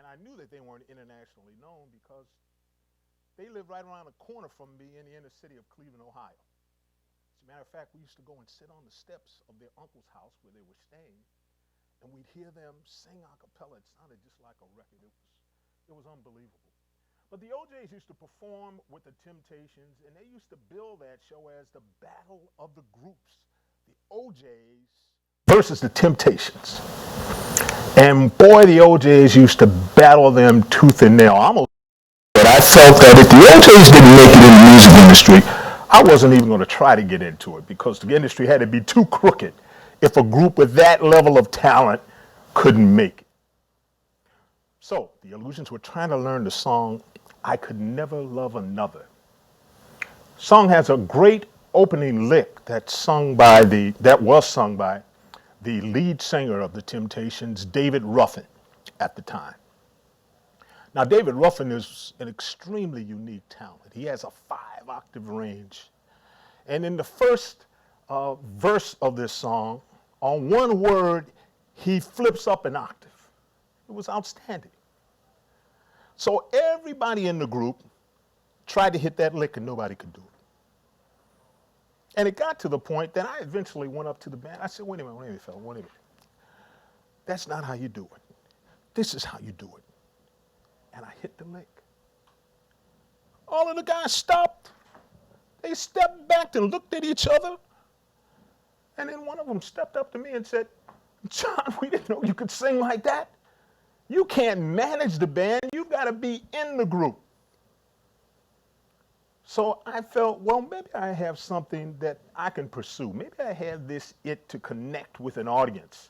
I knew that they weren't internationally known because they lived right around the corner from me in the inner city of Cleveland, Ohio. As a matter of fact, we used to go and sit on the steps of their uncle's house where they were staying, and we'd hear them sing a cappella. It sounded just like a record. It was unbelievable. But the OJs used to perform with the Temptations, and they used to bill that show as the battle of the groups. The OJs versus the Temptations. And boy, the OJs used to battle them tooth and nail. But I felt that if the OJs didn't make it in the music industry, I wasn't even going to try to get into it because the industry had to be too crooked if a group with that level of talent couldn't make it. So the Illusions were trying to learn the song I Could Never Love Another. Song has a great opening lick that was sung by the lead singer of the Temptations, David Ruffin, at the time. Now, David Ruffin is an extremely unique talent. He has a 5-octave range. And in the first verse of this song, on one word, he flips up an octave. It was outstanding. So everybody in the group tried to hit that lick and nobody could do it. And it got to the point that I eventually went up to the band. I said, wait a minute, fella, wait a minute. That's not how you do it. This is how you do it. And I hit the lick. All of the guys stopped. They stepped back and looked at each other. And then one of them stepped up to me and said, John, we didn't know you could sing like that. You can't manage the band. You've got to be in the group. So I felt, well, maybe I have something that I can pursue. Maybe I have this it to connect with an audience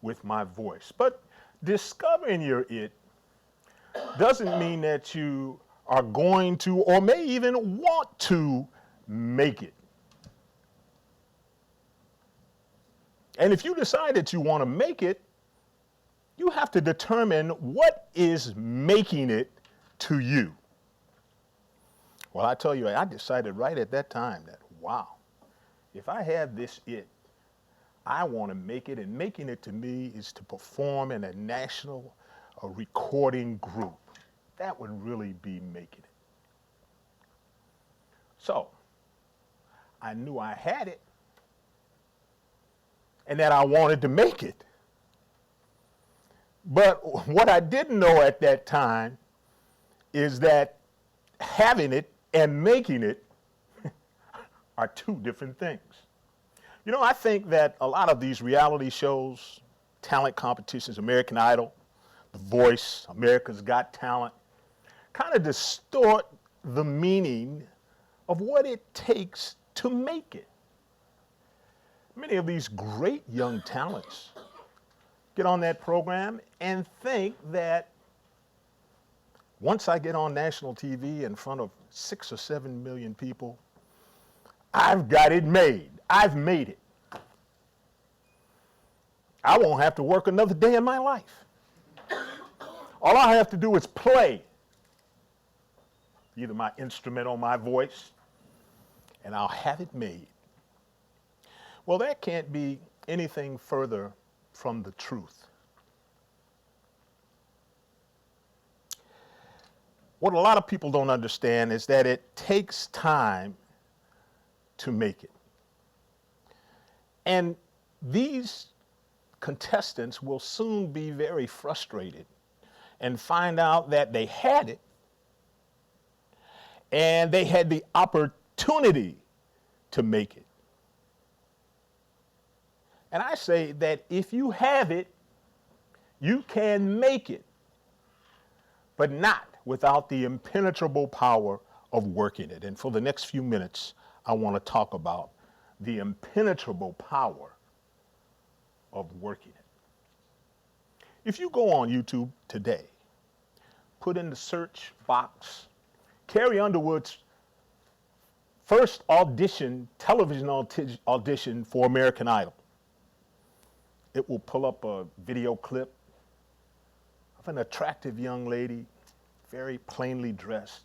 with my voice. But discovering your it doesn't mean that you are going to or may even want to make it. And if you decide that you want to make it, you have to determine what is making it to you. Well, I tell you, I decided right at that time that, wow, if I have this it, I want to make it, and making it to me is to perform in a national recording group. That would really be making it. So I knew I had it and that I wanted to make it. But what I didn't know at that time is that having it and making it are two different things. You know, I think that a lot of these reality shows, talent competitions, American Idol, The Voice, America's Got Talent, kind of distort the meaning of what it takes to make it. Many of these great young talents get on that program and think that once I get on national TV in front of 6 or 7 million people, I've got it made. I've made it. I won't have to work another day in my life. All I have to do is play either my instrument or my voice, and I'll have it made. Well, that can't be anything further from the truth. What a lot of people don't understand is that it takes time to make it. And these contestants will soon be very frustrated and find out that they had it and they had the opportunity to make it. And I say that if you have it, you can make it, but not without the impenetrable power of working it. And for the next few minutes, I want to talk about the impenetrable power of working it. If you go on YouTube today, put in the search box, Carrie Underwood's first television audition for American Idol. It will pull up a video clip of an attractive young lady, very plainly dressed,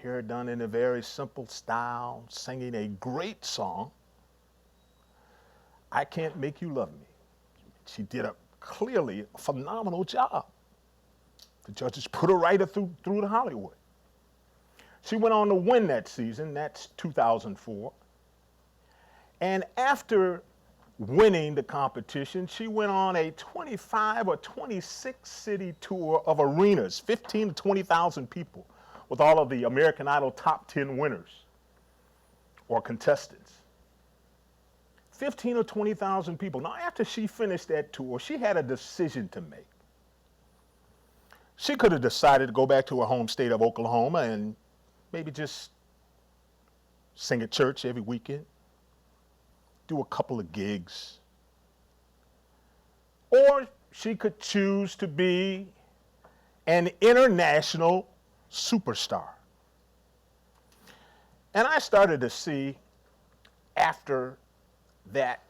hair done in a very simple style, singing a great song, I Can't Make You Love Me. She did a clearly phenomenal job. The judges put her right through to Hollywood. She went on to win that season. That's 2004. And after winning the competition, she went on a 25 or 26 city tour of arenas, 15 to 20,000 people, with all of the American Idol top 10 winners or contestants. 15 or 20,000 people. Now, after she finished that tour, she had a decision to make. She could have decided to go back to her home state of Oklahoma and maybe just sing at church every weekend, do a couple of gigs. Or she could choose to be an international superstar. And I started to see, after that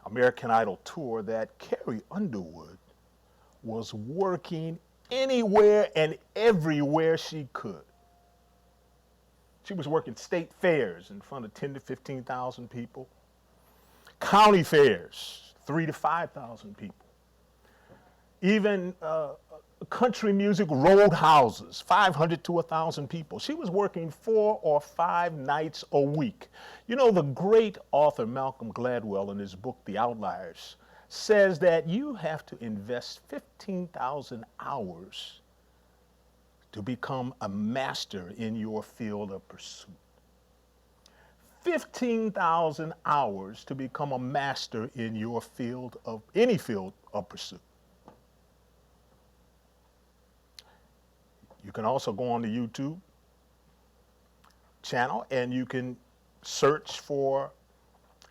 American Idol tour, that Carrie Underwood was working anywhere and everywhere she could. She was working state fairs in front of 10 to 15,000 people, county fairs, 3 to 5,000 people, even country music road houses, 500 to 1,000 people. She was working 4 or 5 nights a week. You know, the great author Malcolm Gladwell, in his book, The Outliers, says that you have to invest 15,000 hours to become a master in your field of pursuit. 15,000 hours to become a master in your field of, any field of pursuit. You can also go on the YouTube channel and you can search for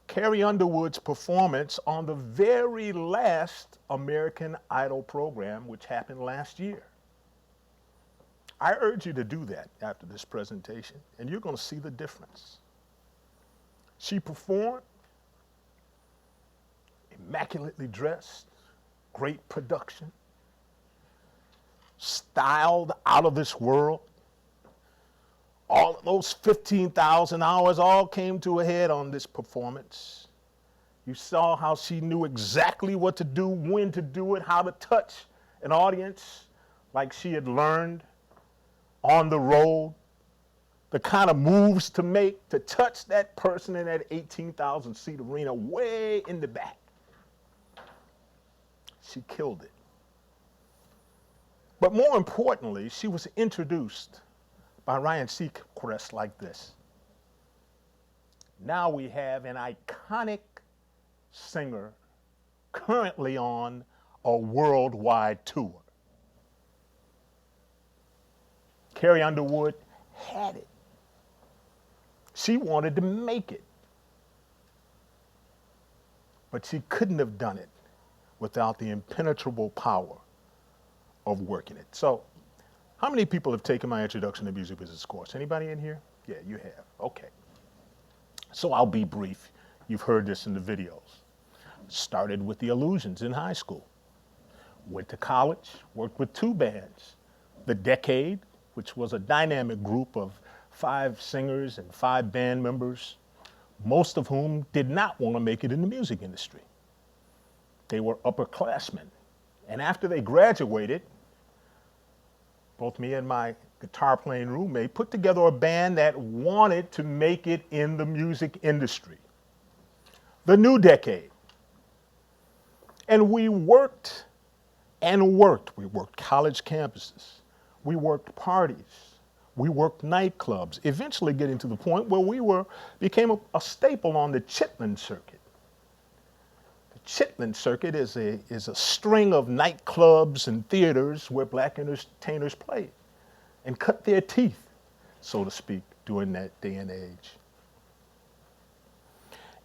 Carrie Underwood's performance on the very last American Idol program, which happened last year. I urge you to do that after this presentation, and you're going to see the difference. She performed, immaculately dressed, great production, styled out of this world. All of those 15,000 hours all came to a head on this performance. You saw how she knew exactly what to do, when to do it, how to touch an audience like she had learned on the road, the kind of moves to make to touch that person in that 18,000 seat arena way in the back. She killed it. But more importantly, she was introduced by Ryan Seacrest like this. Now we have an iconic singer currently on a worldwide tour. Carrie Underwood had it. She wanted to make it. But she couldn't have done it without the impenetrable power of working it. So, how many people have taken my Introduction to Music Business course? Anybody in here? Yeah, you have. Okay. So I'll be brief. You've heard this in the videos. Started with the Illusions in high school. Went to college, worked with 2 bands. The Decade, which was a dynamic group of 5 singers and 5 band members, most of whom did not want to make it in the music industry. They were upperclassmen. And after they graduated, both me and my guitar playing roommate put together a band that wanted to make it in the music industry. The New Decade. And we worked and worked. We worked college campuses. We worked parties. We worked nightclubs, eventually getting to the point where we became a staple on the Chitlin circuit. The Chitlin circuit is a string of nightclubs and theaters where black entertainers played and cut their teeth, so to speak, during that day and age.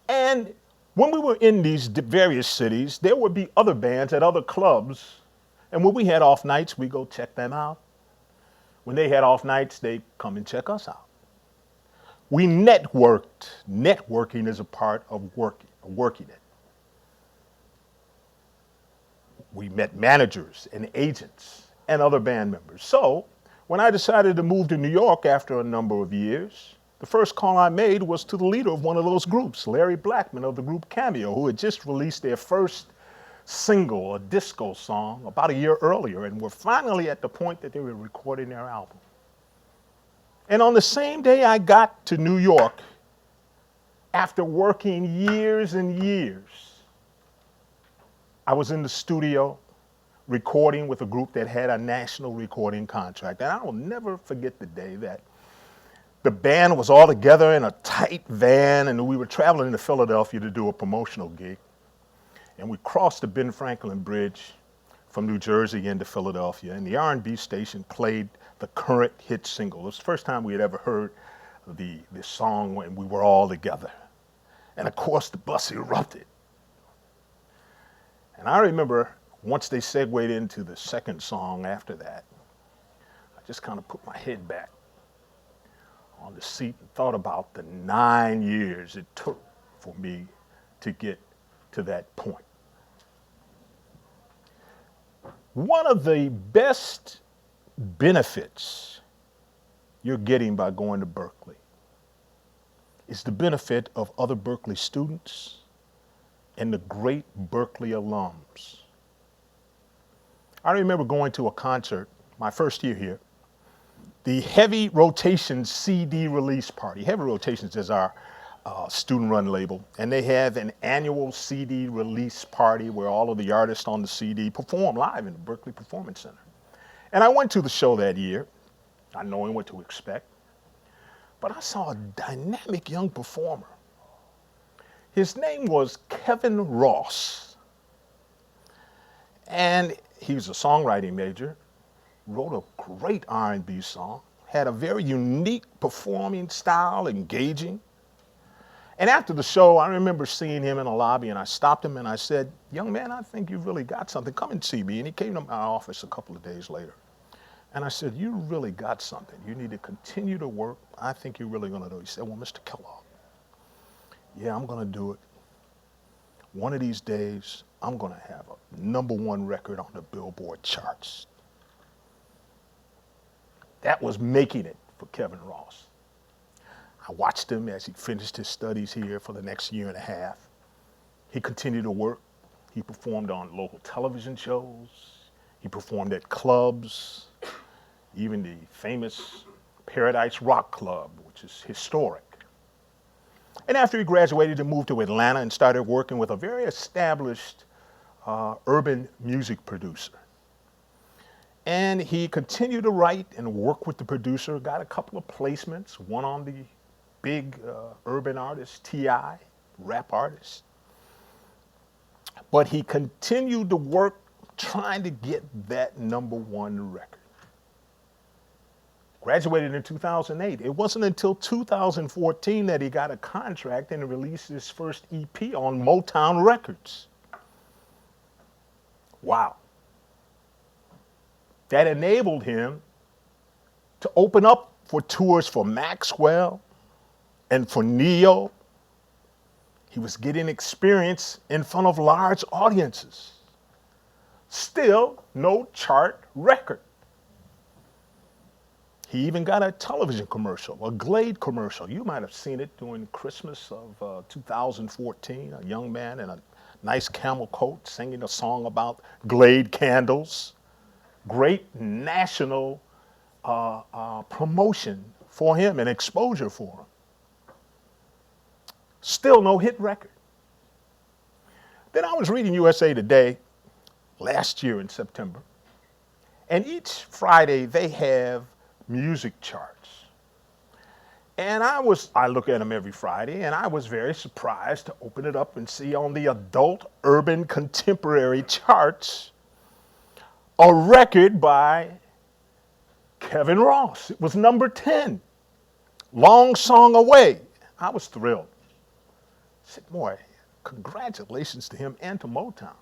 And when we were in these various cities, there would be other bands at other clubs, and when we had off nights, we go check them out. When they had off nights, they'd come and check us out. We networked. Networking is a part of working it. We met managers and agents and other band members. So when I decided to move to New York after a number of years, the first call I made was to the leader of one of those groups, Larry Blackman of the group Cameo, who had just released their first single, a disco song, about a year earlier, and were finally at the point that they were recording their album. And on the same day I got to New York, after working years and years, I was in the studio recording with a group that had a national recording contract. And I will never forget the day that the band was all together in a tight van, and we were traveling to Philadelphia to do a promotional gig. And we crossed the Ben Franklin Bridge from New Jersey into Philadelphia, and the R&B station played the current hit single. It was the first time we had ever heard the song when we were all together. And of course, the bus erupted. And I remember once they segued into the second song after that, I just kind of put my head back on the seat and thought about the 9 years it took for me to get to that point. One of the best benefits you're getting by going to Berklee is the benefit of other Berklee students and the great Berklee alums. I remember going to a concert my first year here, the Heavy Rotation CD release party. Heavy Rotations is our student-run label, and they have an annual CD release party where all of the artists on the CD perform live in the Berklee Performance Center. And I went to the show that year, not knowing what to expect, but I saw a dynamic young performer. His name was Kevin Ross, and he was a songwriting major, wrote a great R&B song, had a very unique performing style, engaging. And after the show, I remember seeing him in a lobby, and I stopped him and I said, "Young man, I think you've really got something. Come and see me." And he came to my office a couple of days later. And I said, "You really got something. You need to continue to work. I think you're really going to do it." He said, "Well, Mr. Kellogg, yeah, I'm going to do it. One of these days, I'm going to have a #1 record on the Billboard charts." That was making it for Kevin Ross. I watched him as he finished his studies here for the next year and a half. He continued to work. He performed on local television shows. He performed at clubs, even the famous Paradise Rock Club, which is historic. And after he graduated, he moved to Atlanta and started working with a very established urban music producer. And he continued to write and work with the producer, got a couple of placements, one on the big urban artist, T.I., rap artist. But he continued to work trying to get that #1 record. Graduated in 2008. It wasn't until 2014 that he got a contract and released his first EP on Motown Records. Wow. That enabled him to open up for tours for Maxwell and for Neo. He was getting experience in front of large audiences. Still no chart record. He even got a television commercial, a Glade commercial. You might have seen it during Christmas of 2014, a young man in a nice camel coat singing a song about Glade candles. Great national promotion for him and exposure for him. Still no hit record. Then I was reading USA Today last year in September, and each Friday they have music charts. And I look at them every Friday, and I was very surprised to open it up and see on the adult urban contemporary charts a record by Kevin Ross. It was #10, Long Song Away. I was thrilled. I said, boy, congratulations to him and to Motown.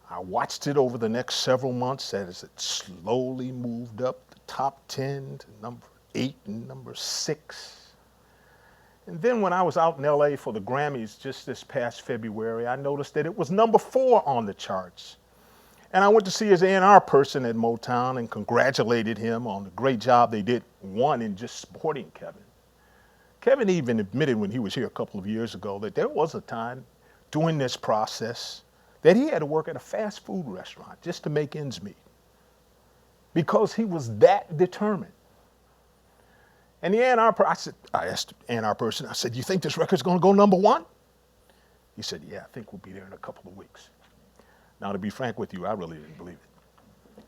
I watched it over the next several months as it slowly moved up the top 10 to #8 and #6. And then when I was out in LA for the Grammys just this past February, I noticed that it was #4 on the charts. And I went to see his A&R person at Motown and congratulated him on the great job they did, one, in just supporting Kevin. Kevin even admitted when he was here a couple of years ago that there was a time during this process that he had to work at a fast food restaurant just to make ends meet because he was that determined. And the I asked the A&R person, I said, you think this record's going to go number one? He said, yeah, I think we'll be there in a couple of weeks. Now, to be frank with you, I really didn't believe it.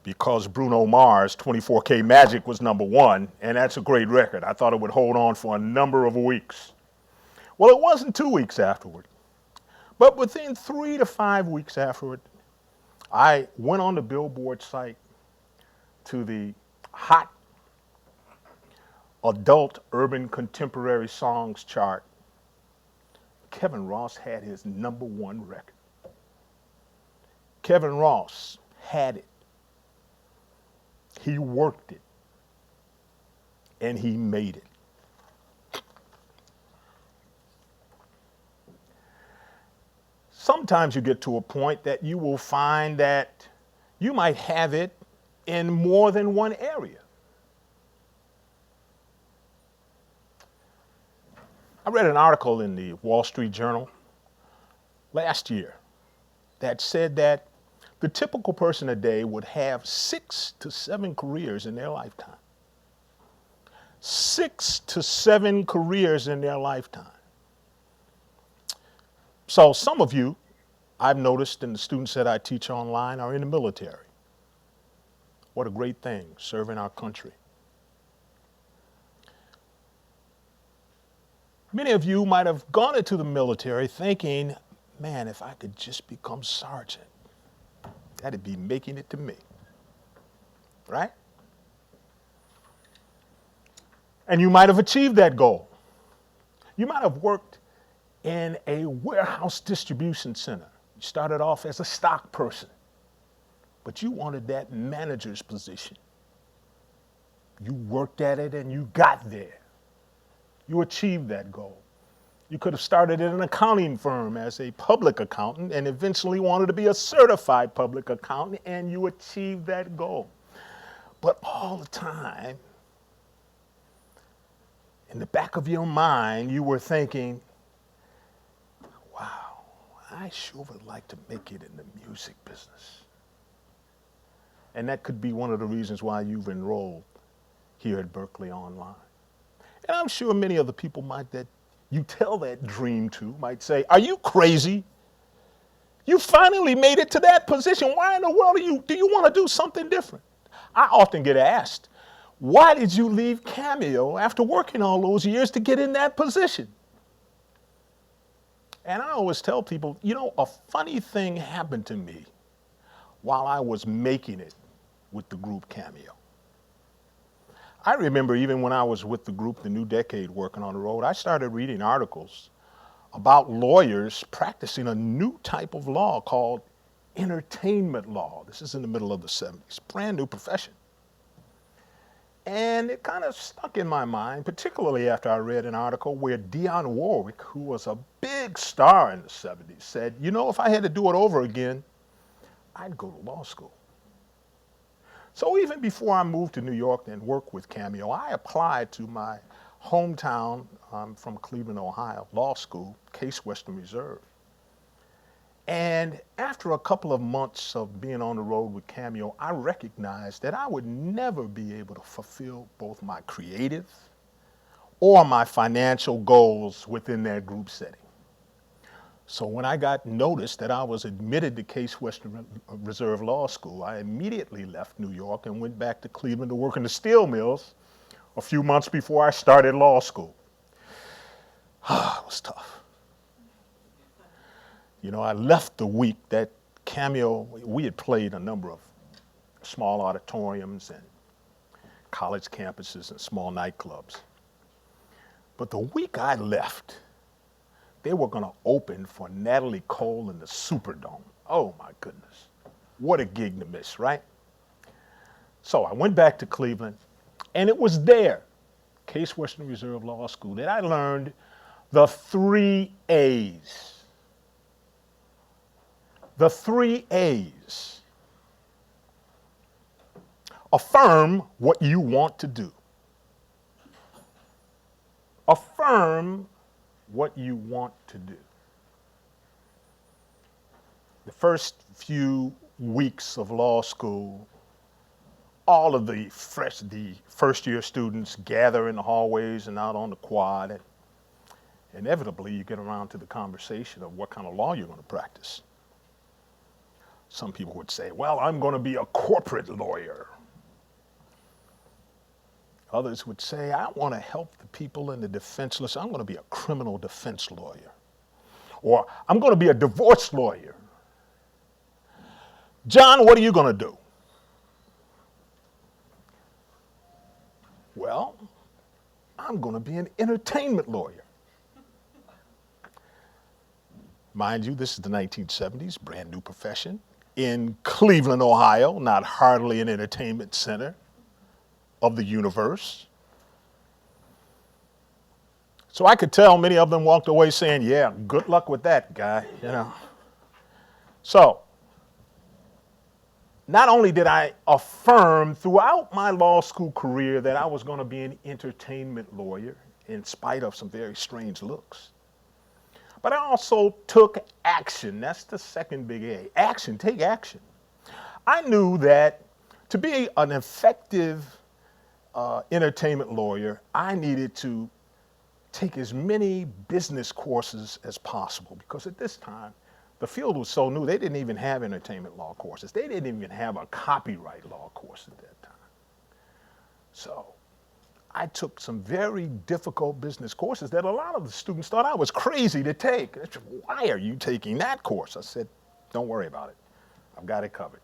Because Bruno Mars' 24K Magic was number one, and that's a great record. I thought it would hold on for a number of weeks. Well, it wasn't 2 weeks afterward. But within 3 to 5 weeks afterward, I went on the Billboard site to the hot adult urban contemporary songs chart. Kevin Ross had his number one record. Kevin Ross had it. He worked it. And he made it. Sometimes you get to a point that you will find that you might have it in more than one area. I read an article in the Wall Street Journal last year that said that the typical person today would have 6 to 7 careers in their lifetime. 6 to 7 careers in their lifetime. So some of you, I've noticed, and the students that I teach online are in the military. What a great thing, serving our country. Many of you might have gone into the military thinking, man, if I could just become sergeant, that'd be making it to me, right? And you might have achieved that goal. You might have worked in a warehouse distribution center. You started off as a stock person, but you wanted that manager's position. You worked at it and you got there. You achieved that goal. You could have started in an accounting firm as a public accountant and eventually wanted to be a certified public accountant, and you achieved that goal. But all the time, in the back of your mind, you were thinking, wow, I sure would like to make it in the music business. And that could be one of the reasons why you've enrolled here at Berklee Online. And I'm sure many of the people that you tell that dream to might say, are you crazy? You finally made it to that position. Why in the world do you want to do something different? I often get asked, why did you leave Cameo after working all those years to get in that position? And I always tell people, a funny thing happened to me while I was making it with the group Cameo. I remember even when I was with the group, The New Decade, working on the road, I started reading articles about lawyers practicing a new type of law called entertainment law. This is in the middle of the 70s, brand new profession. And it kind of stuck in my mind, particularly after I read an article where Dionne Warwick, who was a big star in the 70s, said, if I had to do it over again, I'd go to law school. So even before I moved to New York and worked with Cameo, I applied to my hometown, from Cleveland, Ohio, law school, Case Western Reserve. And after a couple of months of being on the road with Cameo, I recognized that I would never be able to fulfill both my creative or my financial goals within that group setting. So when I got noticed that I was admitted to Case Western Reserve Law School, I immediately left New York and went back to Cleveland to work in the steel mills a few months before I started law school. It was tough. I left the week that Cameo, we had played a number of small auditoriums and college campuses and small nightclubs. But the week I left, they were going to open for Natalie Cole in the Superdome. Oh my goodness. What a gig to miss, right? So I went back to Cleveland, and it was there, Case Western Reserve Law School, that I learned the 3 A's. The 3 A's. Affirm what you want to do. Affirm what you want to do. The first few weeks of law school, all of the first year students gather in the hallways and out on the quad, and inevitably you get around to the conversation of what kind of law you're going to practice. Some people would say, well, I'm going to be a corporate lawyer. Others would say, I want to help the people in the defenseless. I'm going to be a criminal defense lawyer. Or I'm going to be a divorce lawyer. John, what are you going to do? Well, I'm going to be an entertainment lawyer. Mind you, this is the 1970s, brand new profession. In Cleveland, Ohio, not hardly an entertainment center of the universe. So I could tell many of them walked away saying, yeah, good luck with that, guy, you know. So, not only did I affirm throughout my law school career that I was going to be an entertainment lawyer, in spite of some very strange looks, but I also took action. That's the second big A. Action, take action. I knew that to be an effective entertainment lawyer, I needed to take as many business courses as possible, because at this time, the field was so new, they didn't even have entertainment law courses. They didn't even have a copyright law course at that time. So I took some very difficult business courses that a lot of the students thought I was crazy to take. They said, why are you taking that course? I said, don't worry about it. I've got it covered.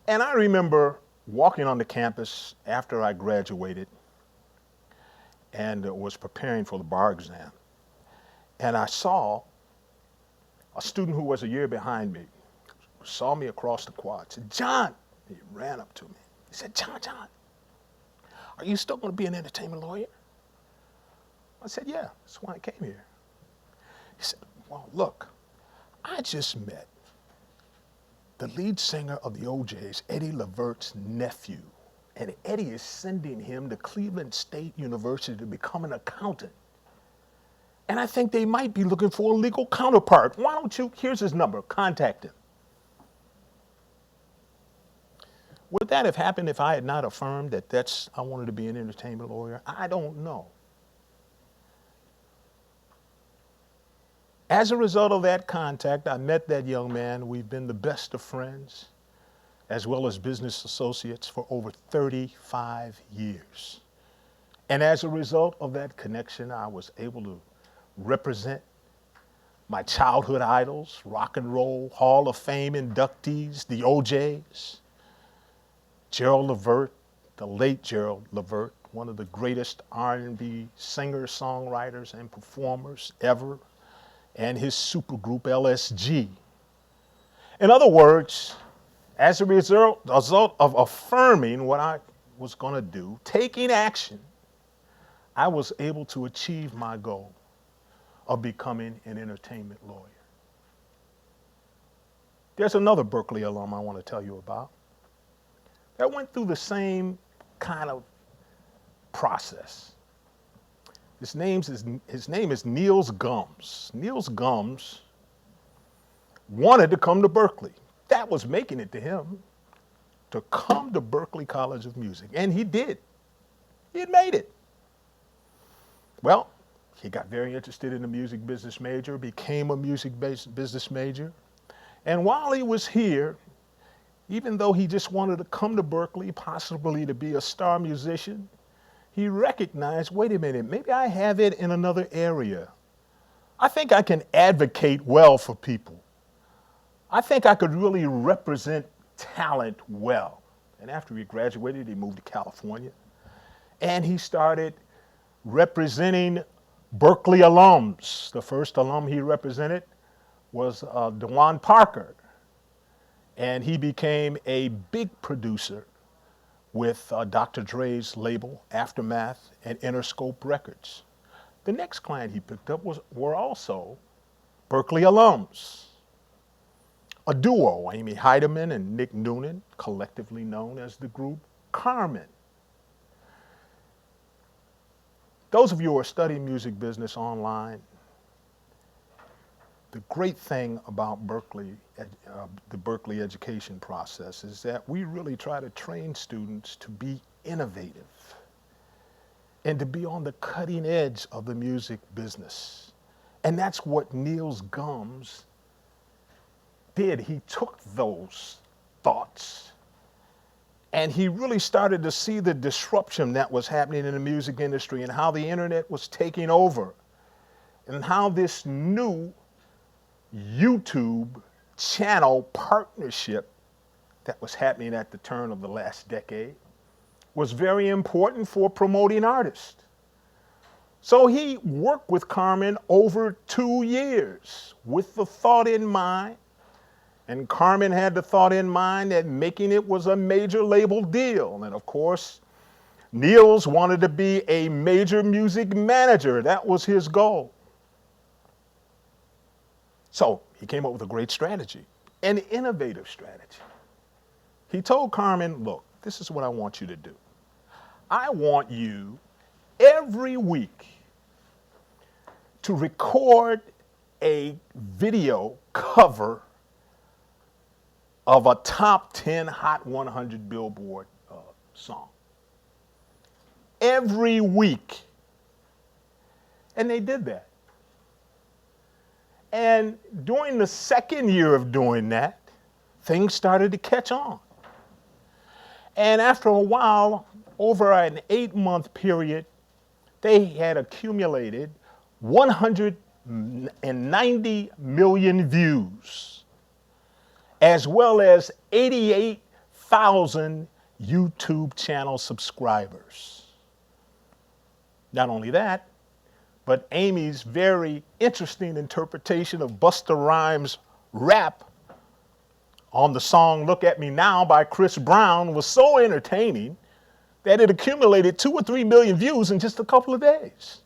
And I remember walking on the campus after I graduated and was preparing for the bar exam. And I saw a student who was a year behind me, saw me across the quad, said, John, he ran up to me. He said, John, are you still going to be an entertainment lawyer? I said, yeah, that's why I came here. He said, well, look, I just met the lead singer of the OJs, Eddie Levert's nephew, and Eddie is sending him to Cleveland State University to become an accountant. And I think they might be looking for a legal counterpart. Why don't you, here's his number, contact him. Would that have happened if I had not affirmed that I wanted to be an entertainment lawyer? I don't know. As a result of that contact, I met that young man. We've been the best of friends, as well as business associates, for over 35 years. And as a result of that connection, I was able to represent my childhood idols, Rock and Roll Hall of Fame inductees, the OJs, Gerald Levert, the late Gerald Levert, one of the greatest R&B singers, songwriters, and performers ever, and his supergroup LSG. In other words, as a result of affirming what I was going to do, taking action, I was able to achieve my goal of becoming an entertainment lawyer. There's another Berklee alum I want to tell you about that went through the same kind of process. His name is Niels Gums. Niels Gums wanted to come to Berklee. That was making it to him, to come to Berklee College of Music. And he did. He had made it. Well, he got very interested in the music business major, became a music business major. And while he was here, even though he just wanted to come to Berklee, possibly to be a star musician, he recognized, wait a minute, maybe I have it in another area. I think I can advocate well for people. I think I could really represent talent well. And after he graduated, he moved to California. And he started representing Berklee alums. The first alum he represented was DeJuan Parker. And he became a big producer with Dr. Dre's label, Aftermath, and Interscope Records. The next client he picked up were also Berklee alums. A duo, Amy Heidemann and Nick Noonan, collectively known as the group Carmen. Those of you who are studying music business online, the great thing about Berklee, the Berklee education process, is that we really try to train students to be innovative and to be on the cutting edge of the music business. And that's what Niels Gums did. He took those thoughts and he really started to see the disruption that was happening in the music industry and how the internet was taking over and how this new YouTube channel partnership that was happening at the turn of the last decade was very important for promoting artists. So he worked with Carmen over 2 years with the thought in mind, and Carmen had the thought in mind that making it was a major label deal. And of course, Niels wanted to be a major music manager. That was his goal. So he came up with a great strategy, an innovative strategy. He told Carmen, look, this is what I want you to do. I want you every week to record a video cover of a top 10 Hot 100 Billboard song. Every week. And they did that. And during the second year of doing that, things started to catch on. And after a while, over an 8-month period, they had accumulated 190 million views, as well as 88,000 YouTube channel subscribers. Not only that, but Amy's very interesting interpretation of Busta Rhymes' rap on the song Look at Me Now by Chris Brown was so entertaining that it accumulated 2 or 3 million views in just a couple of days.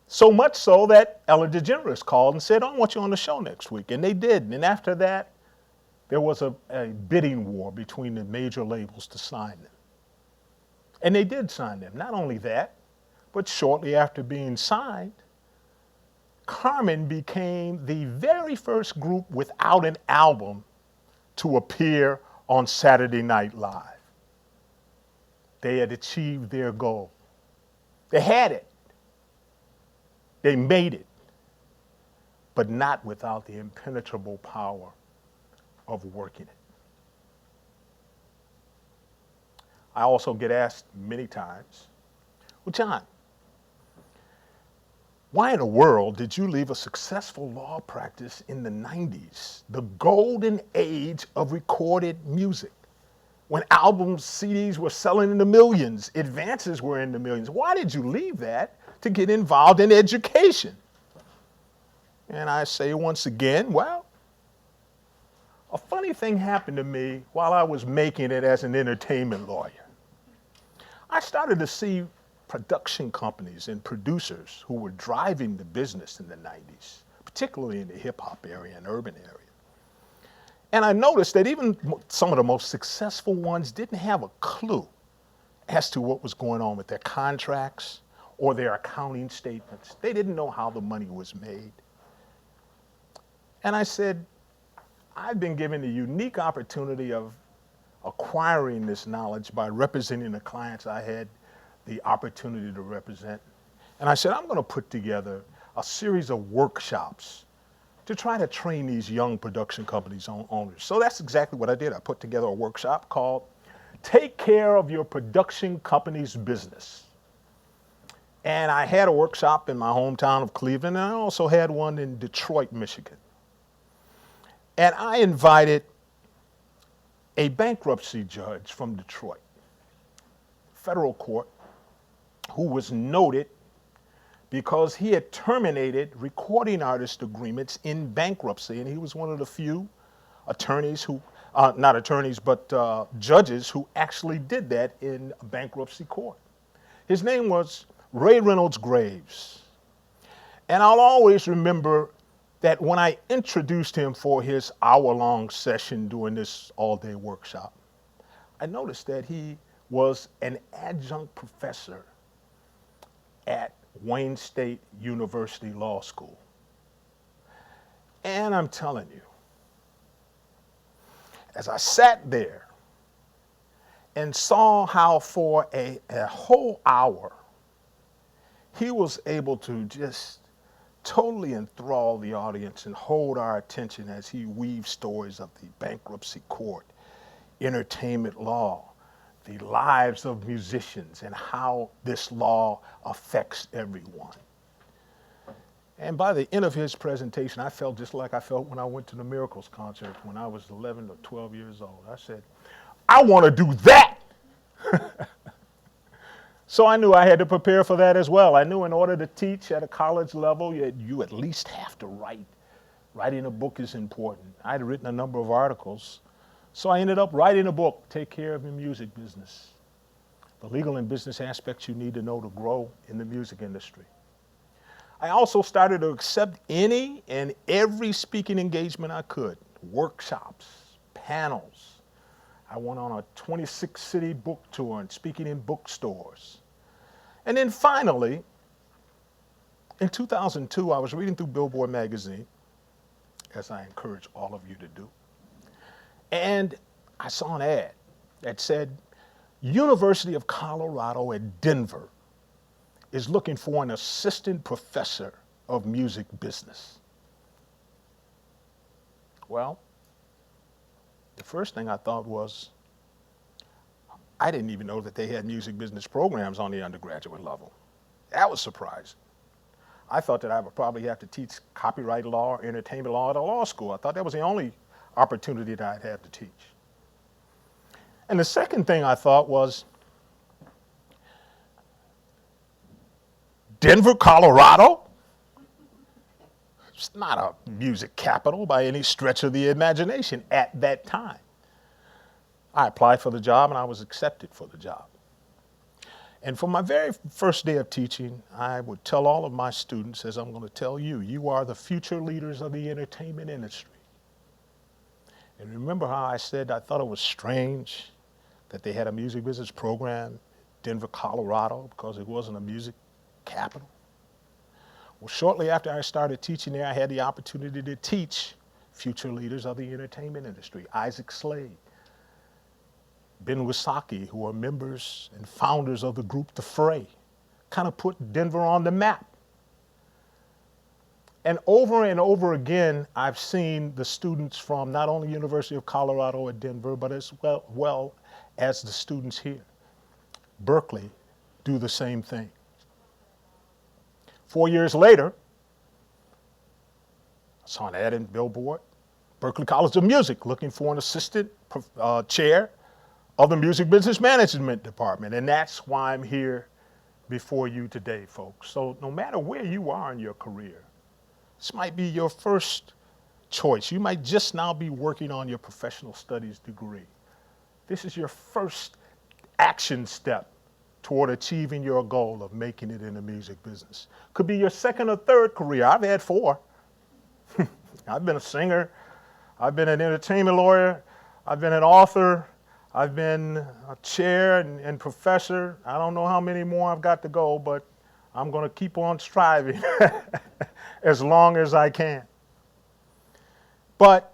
So much so that Ellen DeGeneres called and said, I want you on the show next week. And they did. And after that, there was a bidding war between the major labels to sign them. And they did sign them. Not only that, but shortly after being signed, Carmen became the very first group without an album to appear on Saturday Night Live. They had achieved their goal. They had it. They made it, but not without the impenetrable power of working it. I also get asked many times, well, John, why in the world did you leave a successful law practice in the 90s, the golden age of recorded music, when albums, CDs were selling in the millions, advances were in the millions? Why did you leave that to get involved in education? And I say once again, well, a funny thing happened to me while I was making it as an entertainment lawyer. I started to see production companies and producers who were driving the business in the 90s, particularly in the hip hop area and urban area. And I noticed that even some of the most successful ones didn't have a clue as to what was going on with their contracts or their accounting statements. They didn't know how the money was made. And I said, I've been given the unique opportunity of acquiring this knowledge by representing the clients I had the opportunity to represent. And I said, I'm going to put together a series of workshops to try to train these young production companies owners. So that's exactly what I did. I put together a workshop called Take Care of Your Production Company's Business. And I had a workshop in my hometown of Cleveland, and I also had one in Detroit, Michigan. And I invited a bankruptcy judge from Detroit, federal court, who was noted because he had terminated recording artist agreements in bankruptcy. And he was one of the few attorneys who, not attorneys, but judges who actually did that in a bankruptcy court. His name was Ray Reynolds Graves. And I'll always remember that when I introduced him for his hour-long session during this all-day workshop, I noticed that he was an adjunct professor at Wayne State University Law School. Man, I'm telling you, as I sat there and saw how for a whole hour he was able to just totally enthrall the audience and hold our attention as he weaved stories of the bankruptcy court, entertainment law, the lives of musicians, and how this law affects everyone. And by the end of his presentation, I felt just like I felt when I went to the Miracles concert when I was 11 or 12 years old. I said, I want to do that. So I knew I had to prepare for that as well. I knew in order to teach at a college level, you at least have to write. Writing a book is important. I had written a number of articles, so I ended up writing a book, Take Care of Your Music Business. The legal and business aspects you need to know to grow in the music industry. I also started to accept any and every speaking engagement I could, workshops, panels. I went on a 26-city book tour and speaking in bookstores. And then finally, in 2002, I was reading through Billboard magazine, as I encourage all of you to do, and I saw an ad that said, University of Colorado at Denver is looking for an assistant professor of music business. Well, the first thing I thought was, I didn't even know that they had music business programs on the undergraduate level. That was surprising. I thought that I would probably have to teach copyright law or entertainment law at a law school. I thought that was the only opportunity that I'd have to teach. And the second thing I thought was, Denver, Colorado? It's not a music capital by any stretch of the imagination at that time. I applied for the job and I was accepted for the job. And for my very first day of teaching, I would tell all of my students, as I'm going to tell you, you are the future leaders of the entertainment industry. And remember how I said I thought it was strange that they had a music business program in Denver, Colorado, because it wasn't a music capital? Well, shortly after I started teaching there, I had the opportunity to teach future leaders of the entertainment industry, Isaac Slade, Ben Wysocki, who are members and founders of the group The Fray, kind of put Denver on the map. And over again, I've seen the students from not only University of Colorado at Denver, but as well as the students here, Berklee, do the same thing. 4 years later, I saw an ad in Billboard, Berklee College of Music, looking for an assistant chair of the Music Business Management Department. And that's why I'm here before you today, folks. So no matter where you are in your career, this might be your first choice. You might just now be working on your professional studies degree. This is your first action step toward achieving your goal of making it in the music business. Could be your second or third career. I've had 4. I've been a singer. I've been an entertainment lawyer. I've been an author. I've been a chair and professor. I don't know how many more I've got to go, but I'm going to keep on striving as long as I can. But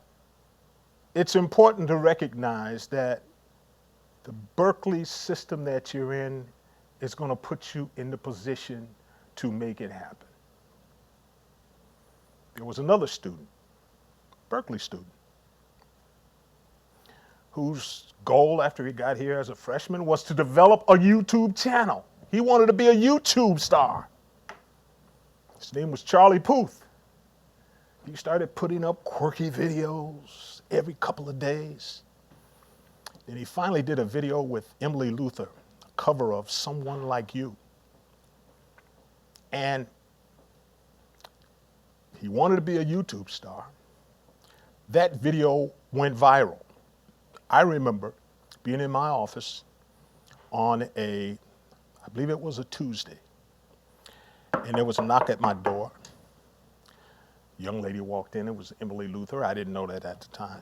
it's important to recognize that the Berklee system that you're in is going to put you in the position to make it happen. There was another student, Berklee student, whose goal after he got here as a freshman was to develop a YouTube channel. He wanted to be a YouTube star. His name was Charlie Puth. He started putting up quirky videos every couple of days. And he finally did a video with Emily Luther, a cover of Someone Like You. And he wanted to be a YouTube star. That video went viral. I remember being in my office on I believe it was a Tuesday, and there was a knock at my door. A young lady walked in. It was Emily Luther. I didn't know that at the time.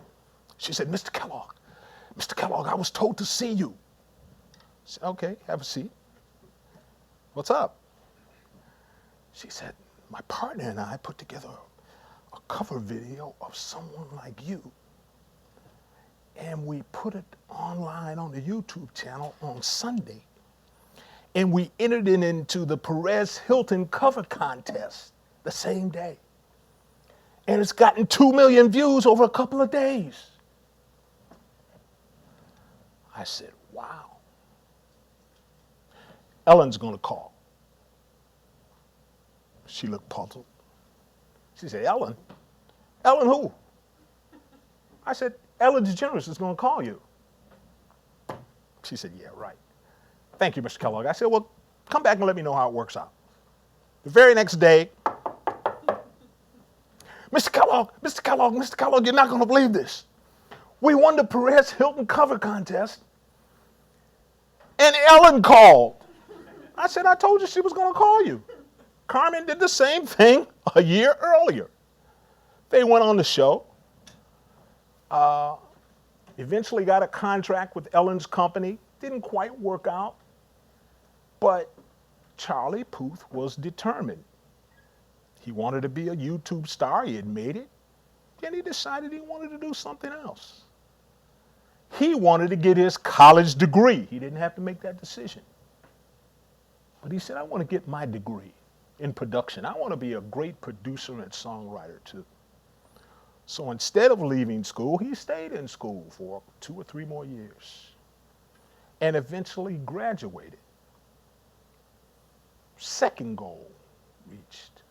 She said, Mr. Kellogg, I was told to see you. I said, okay, have a seat. What's up? She said, my partner and I put together a cover video of someone like you, and we put it online on the YouTube channel on Sunday, and we entered it into the Perez Hilton cover contest the same day. And it's gotten 2 million views over a couple of days. I said, wow. Ellen's going to call. She looked puzzled. She said, Ellen? Ellen who? I said, Ellen DeGeneres is going to call you. She said, yeah, right. Thank you, Mr. Kellogg. I said, well, come back and let me know how it works out. The very next day, Mr. Kellogg, Mr. Kellogg, Mr. Kellogg, you're not going to believe this. We won the Perez Hilton cover contest, and Ellen called. I said, I told you she was going to call you. Carmen did the same thing a year earlier. They went on the show, eventually got a contract with Ellen's company. Didn't quite work out, but Charlie Puth was determined. He wanted to be a YouTube star. He had made it. Then he decided he wanted to do something else. He wanted to get his college degree. He didn't have to make that decision. But he said, I want to get my degree in production. I want to be a great producer and songwriter too. So instead of leaving school, he stayed in school for 2 or 3 more years and eventually graduated. Second goal reached.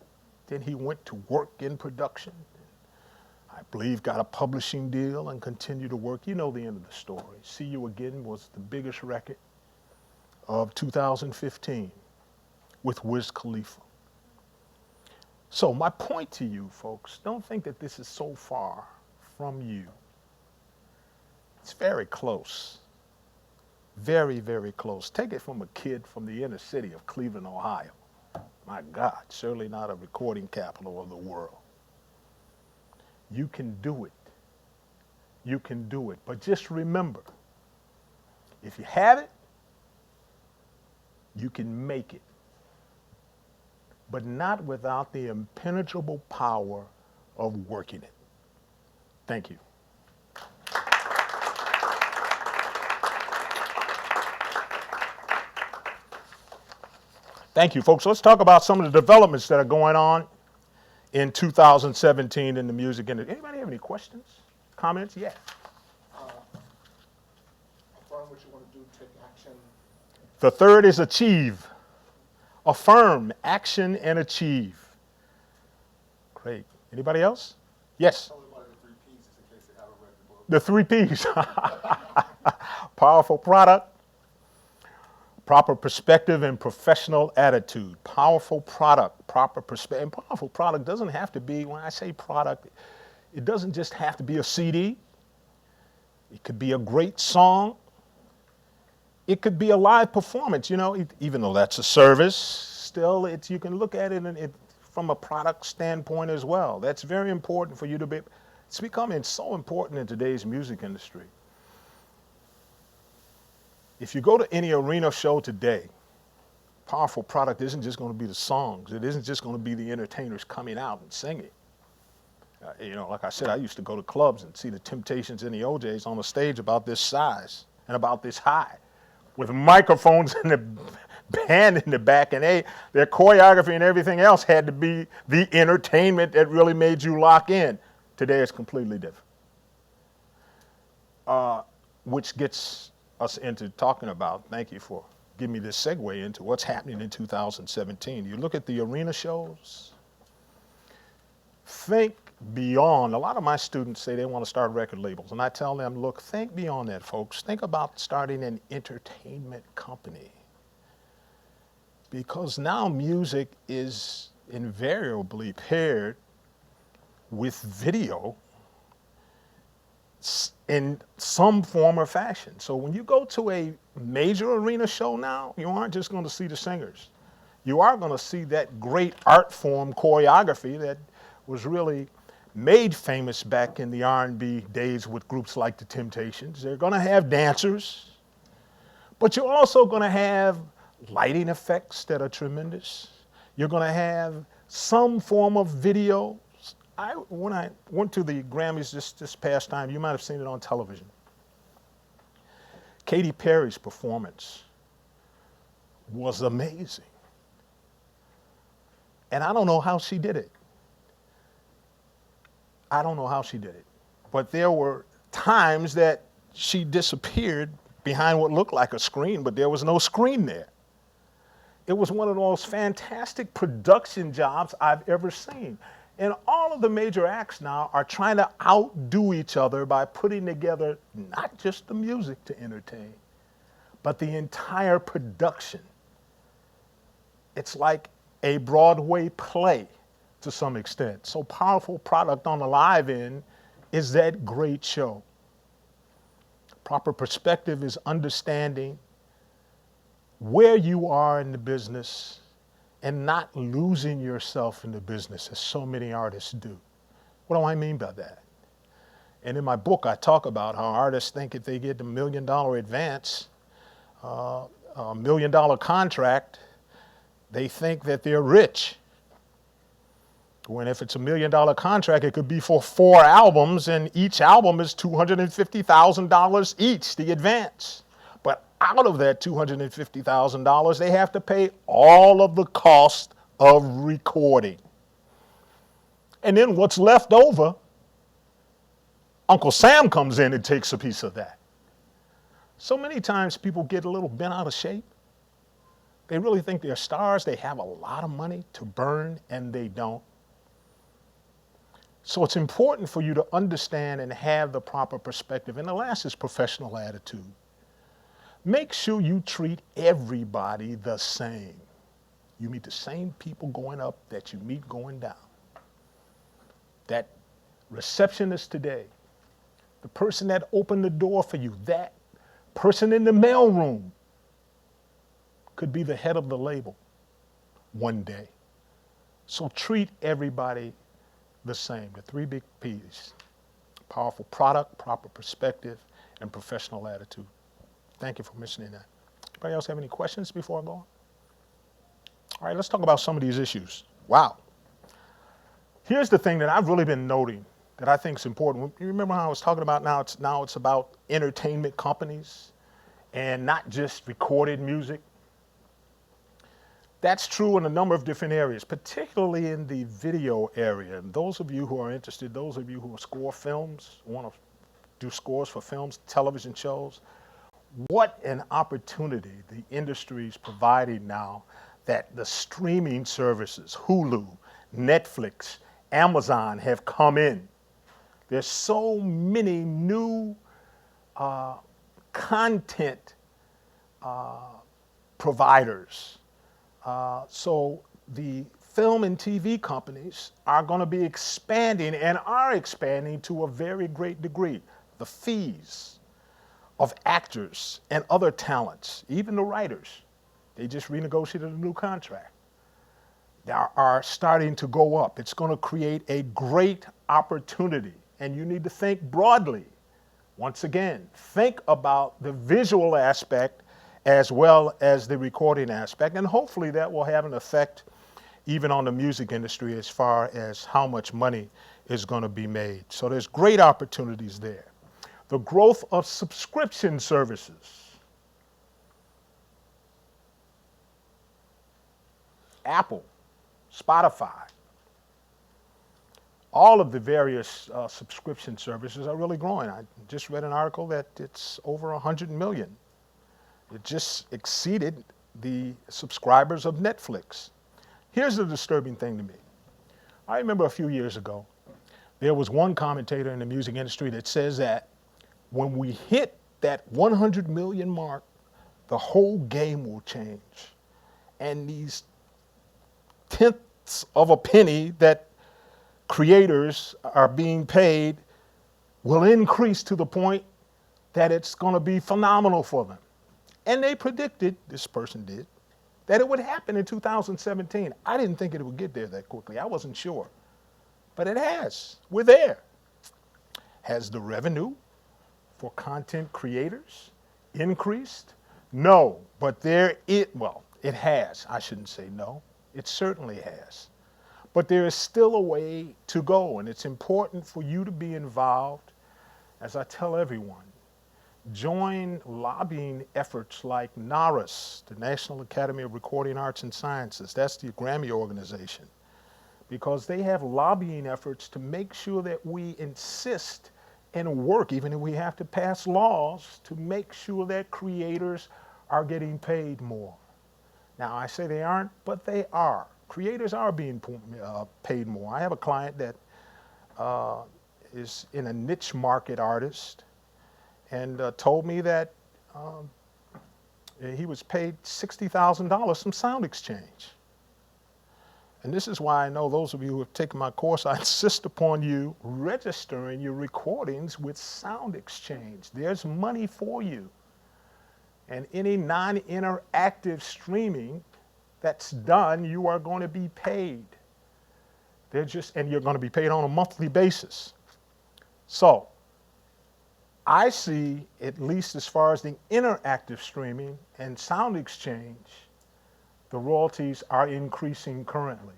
Then he went to work in production. I believe got a publishing deal and continued to work. You know the end of the story. See You Again was the biggest record of 2015 with Wiz Khalifa. So my point to you folks, don't think that this is so far from you. It's very close. Very, very close. Take it from a kid from the inner city of Cleveland, Ohio. My God, certainly not a recording capital of the world. You can do it. You can do it. But just remember, if you have it, you can make it. But not without the impenetrable power of working it. Thank you. Thank you, folks. Let's talk about some of the developments that are going on in 2017 in the music industry. Anybody have any questions, comments? Yeah. Affirm what you want to do, take action. The third is achieve. Affirm, action, and achieve. Great. Anybody else? Yes. Tell me about the 3 P's in case they haven't read the book. The 3 P's. Powerful product, proper perspective, and professional attitude. Powerful product, proper perspective. And powerful product doesn't have to be, when I say product, it doesn't just have to be a CD. It could be a great song. It could be a live performance, you know, even though that's a service, still you can look at it from a product standpoint as well. That's very important for you to be, it's becoming so important in today's music industry. If you go to any arena show today, powerful product isn't just going to be the songs. It isn't just going to be the entertainers coming out and singing. You know, like I said, I used to go to clubs and see the Temptations and the OJs on a stage about this size and about this high, with microphones and the band in the back, and their choreography and everything else had to be the entertainment that really made you lock in. Today it's completely different. Which gets us into talking about, thank you for giving me this segue into what's happening in 2017. You look at the arena shows, think beyond. A lot of my students say they want to start record labels, and I tell them, look, think beyond that, folks. Think about starting an entertainment company, because now music is invariably paired with video in some form or fashion. So when you go to a major arena show now, you aren't just going to see the singers. You are going to see that great art form choreography that was really made famous back in the R&B days with groups like the Temptations. They're going to have dancers, but you're also going to have lighting effects that are tremendous. You're going to have some form of video When I went to the Grammys this past time, you might have seen it on television. Katy Perry's performance was amazing. And I don't know how she did it. I don't know how she did it. But there were times that she disappeared behind what looked like a screen, but there was no screen there. It was one of the most fantastic production jobs I've ever seen. And all of the major acts now are trying to outdo each other by putting together not just the music to entertain, but the entire production. It's like a Broadway play to some extent. So powerful product on the live end is that great show. Proper perspective is understanding where you are in the business and not losing yourself in the business as so many artists do. What do I mean by that? And in my book, I talk about how artists think if they get the $1 million advance, a $1 million contract, they think that they're rich. When if it's a $1 million contract, it could be for 4 albums, and each album is $250,000 each, the advance. But out of that $250,000, they have to pay all of the cost of recording. And then what's left over, Uncle Sam comes in and takes a piece of that. So many times people get a little bent out of shape. They really think they're stars. They have a lot of money to burn, and they don't. So it's important for you to understand and have the proper perspective. And the last is professional attitude. Make sure you treat everybody the same. You meet the same people going up that you meet going down. That receptionist today, the person that opened the door for you, that person in the mailroom could be the head of the label one day. So treat everybody the same. The 3 big P's: powerful product, proper perspective, and professional attitude. Thank you for mentioning that. Anybody else have any questions before I go on? All right, let's talk about some of these issues. Wow. Here's the thing that I've really been noting that I think is important. You remember how I was talking about now it's about entertainment companies and not just recorded music? That's true in a number of different areas, particularly in the video area. And those of you who are interested, those of you who score films, want to do scores for films, television shows, what an opportunity the industry is providing now that the streaming services, Hulu, Netflix, Amazon have come in. There's so many new content providers. So the film and TV companies are going to be expanding and are expanding to a very great degree. The fees of actors and other talents, even the writers, they just renegotiated a new contract. They are starting to go up. It's going to create a great opportunity, and you need to think broadly. Once again, think about the visual aspect as well as the recording aspect, and hopefully that will have an effect even on the music industry as far as how much money is going to be made. So there's great opportunities there. The growth of subscription services. Apple, Spotify, all of the various subscription services are really growing. I just read an article that it's over 100 million. It just exceeded the subscribers of Netflix. Here's the disturbing thing to me. I remember a few years ago, there was one commentator in the music industry that says that when we hit that 100 million mark, the whole game will change. And these tenths of a penny that creators are being paid will increase to the point that it's going to be phenomenal for them. And they predicted, this person did, that it would happen in 2017. I didn't think it would get there that quickly. I wasn't sure. But it has. We're there. Has the revenue for content creators increased? No, but it has. I shouldn't say no. It certainly has. But there is still a way to go, and it's important for you to be involved. As I tell everyone, join lobbying efforts like NARAS, the National Academy of Recording Arts and Sciences. That's the Grammy organization, because they have lobbying efforts to make sure that we insist and work, even if we have to pass laws, to make sure that creators are getting paid more. Now, I say they aren't, but they are. Creators are being paid more. I have a client that is in a niche market artist, and told me that he was paid $60,000 from Sound Exchange. And this is why I know those of you who have taken my course, I insist upon you registering your recordings with Sound Exchange. There's money for you. And any non-interactive streaming that's done, you are going to be paid. And you're going to be paid on a monthly basis. So, I see, at least as far as the interactive streaming and Sound Exchange, the royalties are increasing currently.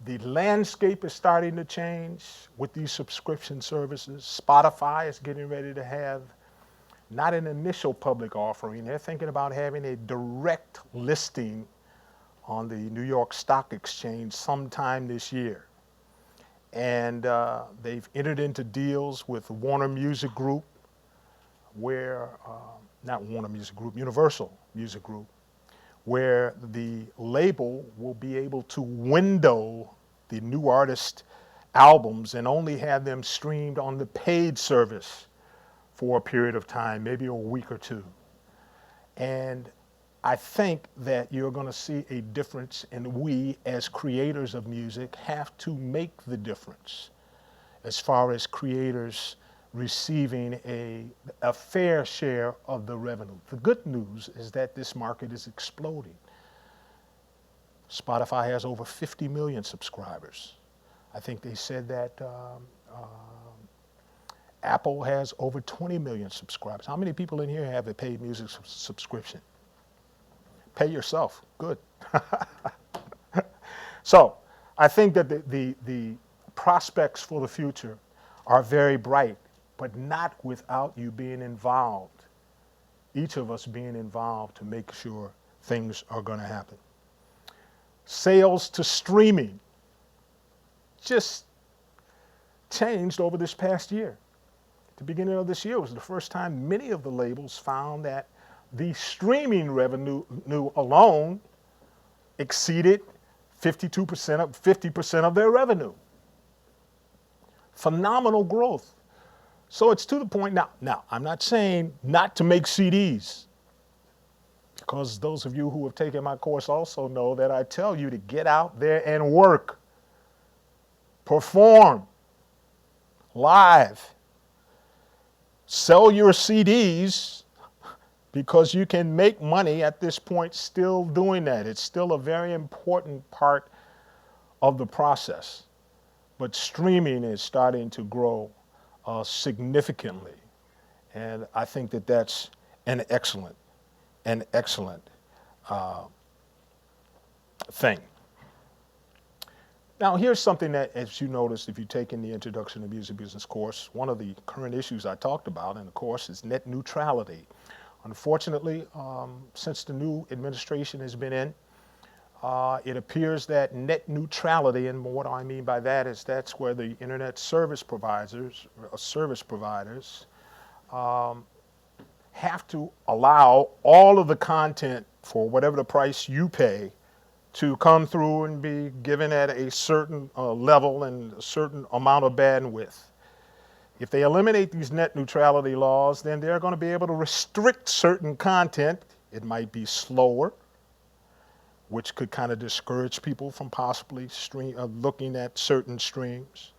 The landscape is starting to change with these subscription services. Spotify is getting ready to have not an initial public offering. They're thinking about having a direct listing on the New York Stock Exchange sometime this year. And they've entered into deals with Warner Music Group, Universal Music Group, where the label will be able to window the new artist albums and only have them streamed on the paid service for a period of time, maybe a week or two. And I think that you're going to see a difference, and we as creators of music have to make the difference as far as creators receiving a fair share of the revenue. The good news is that this market is exploding. Spotify has over 50 million subscribers. I think they said that Apple has over 20 million subscribers. How many people in here have a paid music subscription? Pay yourself. Good. So I think that the prospects for the future are very bright, but not without you being involved, each of us being involved to make sure things are going to happen. Sales to streaming just changed over this past year. At the beginning of this year was the first time many of the labels found that the streaming revenue alone exceeded 50% of their revenue. Phenomenal growth. So it's to the point now, I'm not saying not to make CDs, because those of you who have taken my course also know that I tell you to get out there and work, perform, live, sell your CDs, because you can make money at this point still doing that. It's still a very important part of the process. But streaming is starting to grow significantly. And I think that that's an excellent thing. Now, here's something that, as you noticed, if you take in the Introduction to Music Business course, one of the current issues I talked about in the course is net neutrality. Unfortunately, since the new administration has been in, it appears that net neutrality, and what I mean by that is that's where the internet service providers have to allow all of the content for whatever the price you pay to come through and be given at a certain level and a certain amount of bandwidth. If they eliminate these net neutrality laws, then they're going to be able to restrict certain content. It might be slower, which could kind of discourage people from possibly looking at certain streams.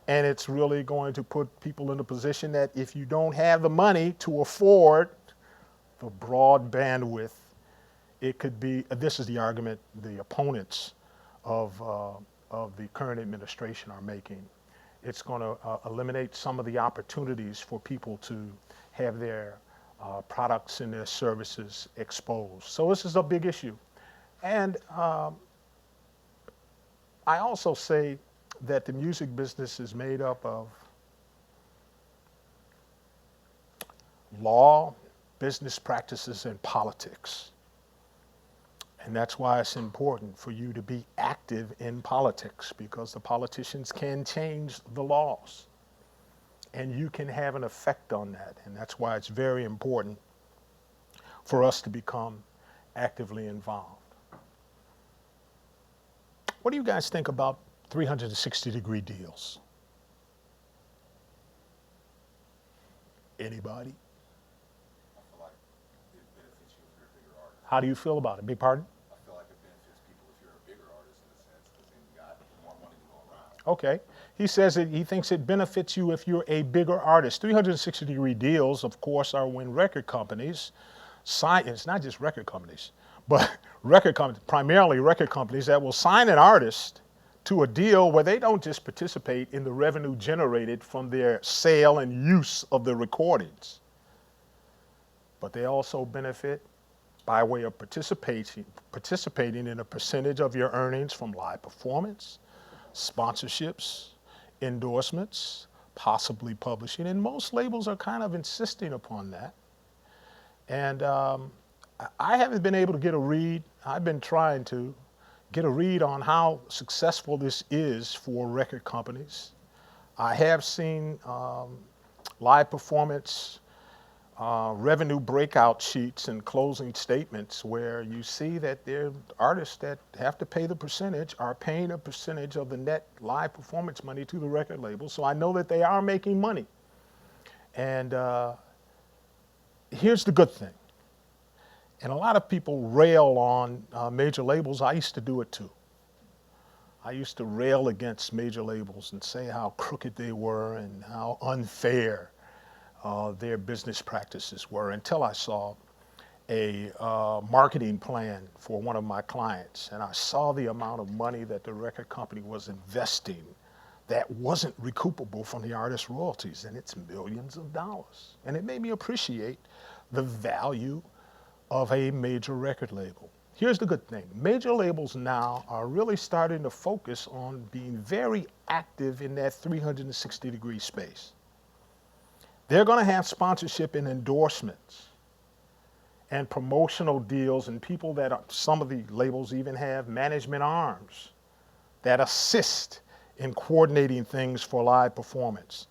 And it's really going to put people in a position that if you don't have the money to afford the broad bandwidth, it could be, this is the argument the opponents of the current administration are making. It's going to eliminate some of the opportunities for people to have their products and their services exposed. So this is a big issue. And I also say that the music business is made up of law, business practices, and politics. And that's why it's important for you to be active in politics, because the politicians can change the laws and you can have an effect on that. And that's why it's very important for us to become actively involved. What do you guys think about 360-degree deals? Anybody? I feel like it benefits you if you're a bigger artist. How do you feel about it? Big pardon? I feel like it benefits people if you're a bigger artist in a sense, because then you got more money to go around. Okay. He says that he thinks it benefits you if you're a bigger artist. 360-degree deals, of course, are when record companies sign, it's not just record companies, but record companies, primarily record companies that will sign an artist to a deal where they don't just participate in the revenue generated from their sale and use of the recordings, but they also benefit by way of participating in a percentage of your earnings from live performance, sponsorships, endorsements, possibly publishing, and most labels are kind of insisting upon that. And I haven't been able to get a read. I've been trying to get a read on how successful this is for record companies. I have seen live performance revenue breakout sheets and closing statements where you see that there are artists that have to pay the percentage, are paying a percentage of the net live performance money to the record label. So I know that they are making money. And here's the good thing. And a lot of people rail on major labels. I used to do it too. I used to rail against major labels and say how crooked they were and how unfair their business practices were, until I saw a marketing plan for one of my clients, and I saw the amount of money that the record company was investing that wasn't recoupable from the artist's royalties, and it's millions of dollars. And it made me appreciate the value of a major record label. Here's the good thing. Major labels now are really starting to focus on being very active in that 360-degree space. They're going to have sponsorship and endorsements and promotional deals, and people that are, some of the labels even have management arms that assist in coordinating things for live performance.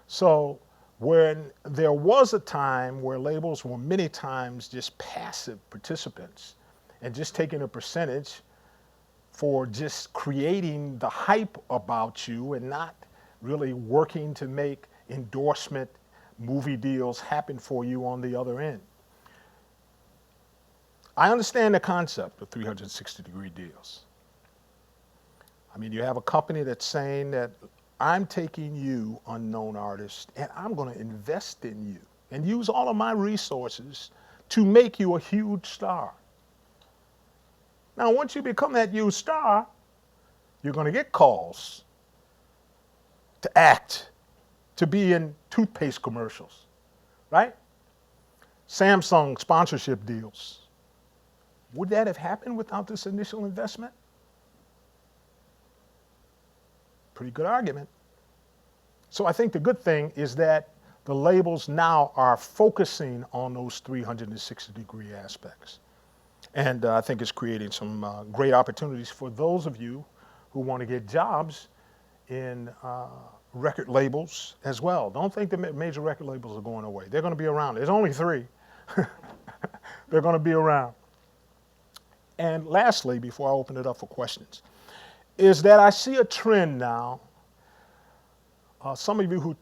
So when there was a time where labels were many times just passive participants and just taking a percentage for just creating the hype about you and not really working to make endorsement movie deals happen for you on the other end. I understand the concept of 360-degree deals. I mean, you have a company that's saying that I'm taking you, unknown artist, and I'm going to invest in you and use all of my resources to make you a huge star. Now, once you become that huge star, you're going to get calls to act, to be in toothpaste commercials, right? Samsung sponsorship deals. Would that have happened without this initial investment? Pretty good argument. So I think the good thing is that the labels now are focusing on those 360-degree aspects. And I think it's creating some great opportunities for those of you who want to get jobs in record labels as well. Don't think the major record labels are going away. They're going to be around. There's only 3. They're going to be around. And lastly, before I open it up for questions, is that I see a trend now. Some of you who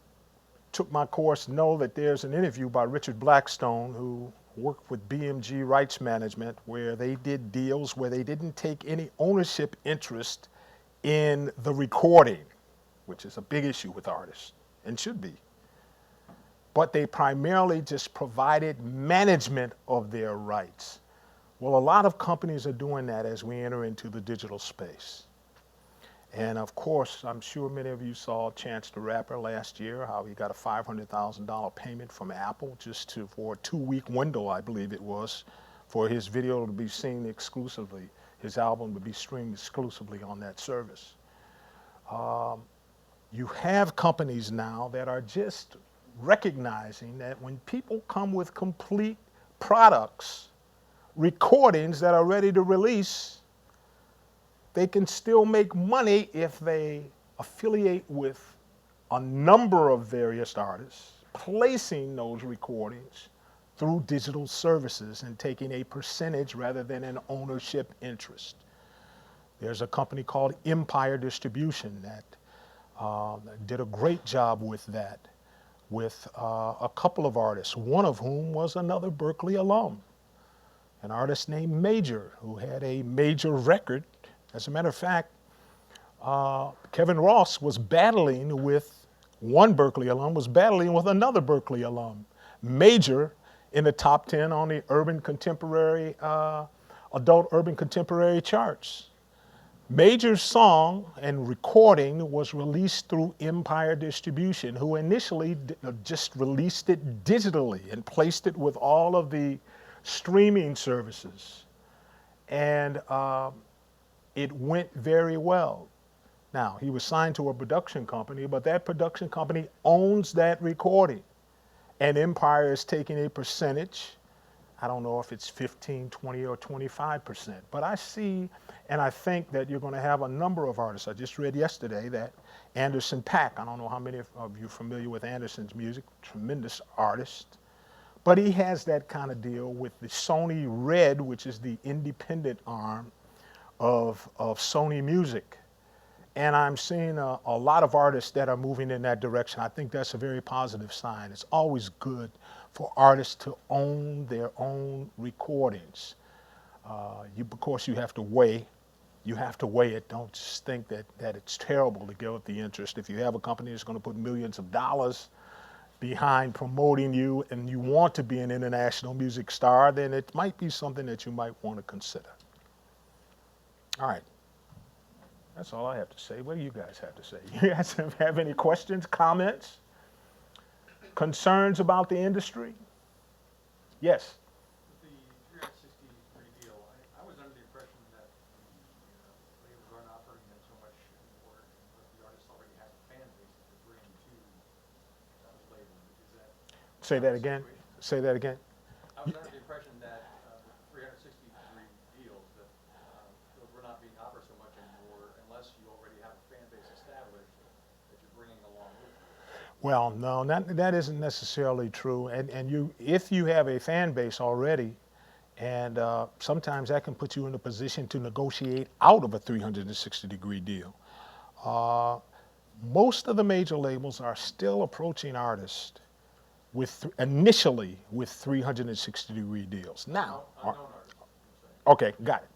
took my course know that there's an interview by Richard Blackstone, who worked with BMG Rights Management, where they did deals where they didn't take any ownership interest in the recording, which is a big issue with artists and should be. But they primarily just provided management of their rights. Well, a lot of companies are doing that as we enter into the digital space. And of course, I'm sure many of you saw Chance the Rapper last year, how he got a $500,000 payment from Apple just for a 2-week window, I believe it was, for his video to be seen exclusively, his album to be streamed exclusively on that service. You have companies now that are just recognizing that when people come with complete products, recordings that are ready to release, they can still make money if they affiliate with a number of various artists, placing those recordings through digital services and taking a percentage rather than an ownership interest. There's a company called Empire Distribution that did a great job with that, with a couple of artists, one of whom was another Berklee alum, an artist named Major, who had a major record. As a matter of fact, Kevin Ross was battling with one Berklee alum, was battling with another Berklee alum. Major in the top 10 on the urban contemporary, adult urban contemporary charts. Major's song and recording was released through Empire Distribution, who initially just released it digitally and placed it with all of the streaming services. And it went very well. Now, he was signed to a production company, but that production company owns that recording. And Empire is taking a percentage. I don't know if it's 15, 20, or 25%. But I see, and I think that you're going to have a number of artists. I just read yesterday that Anderson .Paak, I don't know how many of you are familiar with Anderson's music, tremendous artist. But he has that kind of deal with the Sony Red, which is the independent arm of Sony Music. And I'm seeing a lot of artists that are moving in that direction. I think that's a very positive sign. It's always good for artists to own their own recordings. Of course, you have to weigh it. Don't just think that it's terrible to give up the interest. If you have a company that's going to put millions of dollars behind promoting you and you want to be an international music star, then it might be something that you might want to consider. All right. That's all I have to say. What do you guys have to say? You guys have any questions, comments, concerns about the industry? Yes. The 360-degree deal, I was under the impression that the labels aren't operating that so much anymore, but the artists already have a fan base that they're bringing to the label. Is that Say that again. Say that again. I was under the impression that the 360-degree deals, that those were not being offered so much anymore unless you already have a fan base established that you're bringing along with you. Well, no, that isn't necessarily true. And if you have a fan base already, and sometimes that can put you in a position to negotiate out of a 360-degree deal. Most of the major labels are still approaching artists initially with 360-degree deals. Now, okay, got it.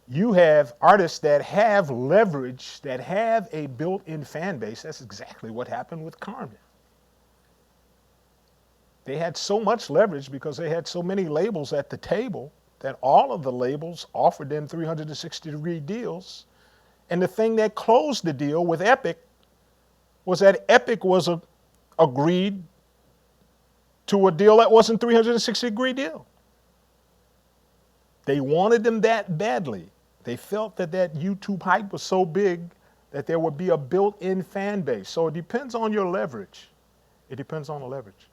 You have artists that have leverage, that have a built-in fan base. That's exactly what happened with Carmen. They had so much leverage because they had so many labels at the table that all of the labels offered them 360-degree deals. And the thing that closed the deal with Epic was that Epic was agreed to a deal that wasn't 360-degree deal. They wanted them that badly. They felt that YouTube hype was so big that there would be a built-in fan base. So it depends on your leverage. It depends on the leverage.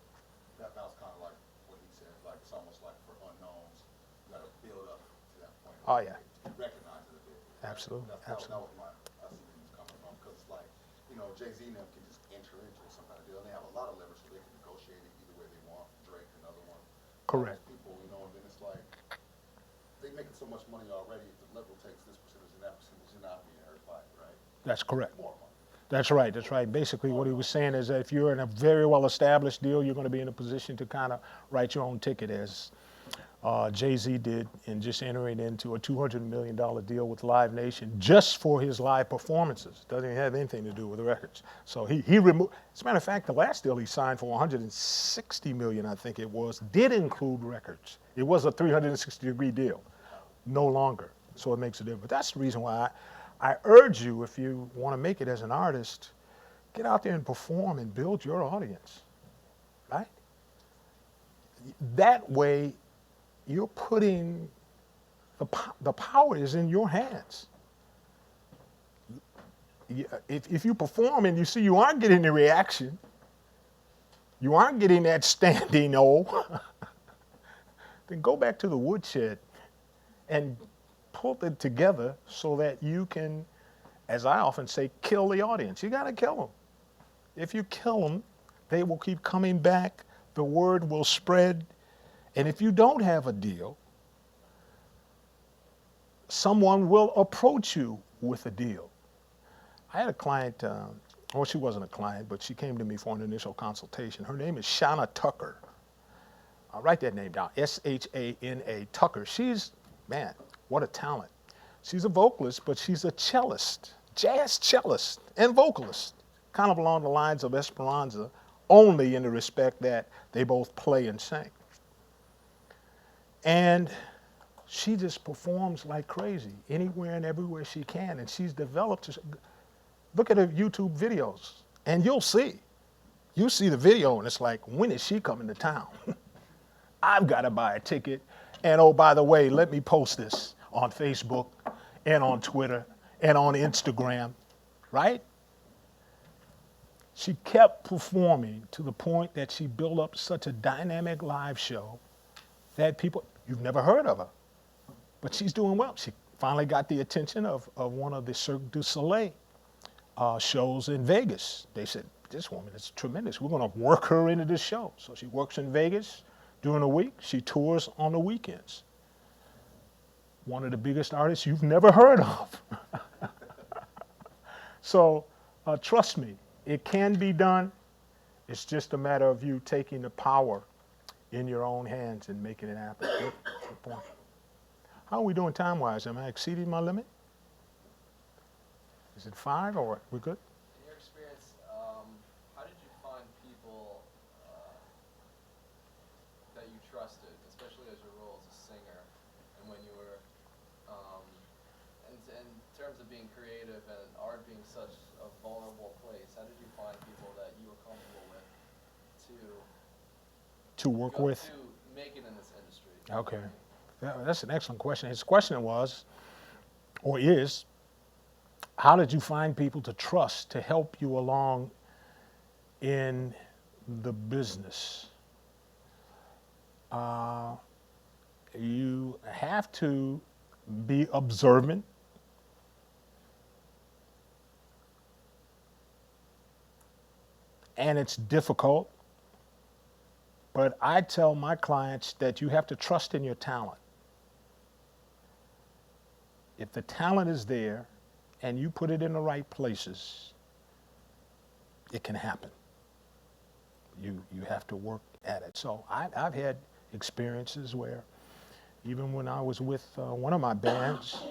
That was kind of like what he said, like it's almost like for unknowns, you got to build up to that point. Oh, yeah. You recognize it a bit. Absolutely, absolutely. That was I see where he was coming from, because it's like, Jay-Z and them can just enter into some kind of deal, and they have a lot of leverage, so they can negotiate it either way they want. Drake, another one. Correct. People, and then it's like, they making so much money already, if the liberal takes this percentage and that percentage, you're not being hurt by it, right? That's correct. More money. That's right. That's right. Basically, what he was saying is that if you're in a very well-established deal, you're going to be in a position to kind of write your own ticket, as Jay-Z did in just entering into a $200 million deal with Live Nation just for his live performances. Doesn't even have anything to do with the records. So he removed. As a matter of fact, the last deal he signed for $160 million, I think it was, did include records. It was a 360-degree deal. No longer. So it makes a difference. That's the reason why I urge you, if you want to make it as an artist, get out there and perform and build your audience, right? That way, you're putting, the power is in your hands. if you perform and you see you aren't getting the reaction, you aren't getting that standing O, then go back to the woodshed and pull it together so that you can, as I often say, kill the audience. You got to kill them. If you kill them, they will keep coming back. The word will spread. And if you don't have a deal, someone will approach you with a deal. I had a client, well, she wasn't a client, but she came to me for an initial consultation. Her name is Shana Tucker. I'll write that name down, S-H-A-N-A, Tucker. She's, man, what a talent. She's a vocalist, but she's a cellist, jazz cellist and vocalist, kind of along the lines of Esperanza, only in the respect that they both play and sing. And she just performs like crazy, anywhere and everywhere she can, and she's developed, look at her YouTube videos, and you'll see the video, and it's like, when is she coming to town? I've got to buy a ticket, and oh, by the way, let me post this on Facebook, and on Twitter, and on Instagram, right? She kept performing to the point that she built up such a dynamic live show that people, you've never heard of her, but she's doing well. She finally got the attention of one of the Cirque du Soleil shows in Vegas. They said, this woman is tremendous. We're going to work her into this show. So she works in Vegas during the week. She tours on the weekends. One of the biggest artists you've never heard of. So trust me, it can be done. It's just a matter of you taking the power in your own hands and making it happen. Good point. How are we doing time-wise? Am I exceeding my limit? Is it 5 or what? We're good? In your experience, how did you find people that you trusted, especially as your role as a singer, and when you were, in terms of being creative and art being such a vulnerable place, how did you find people that you were comfortable with To work with? to make it in this industry? Okay. That's an excellent question. His question was, or is, how did you find people to trust to help you along in the business? You have to be observant. And it's difficult. But I tell my clients that you have to trust in your talent. If the talent is there and you put it in the right places, it can happen. You have to work at it. So I've had experiences where even when I was with one of my bands,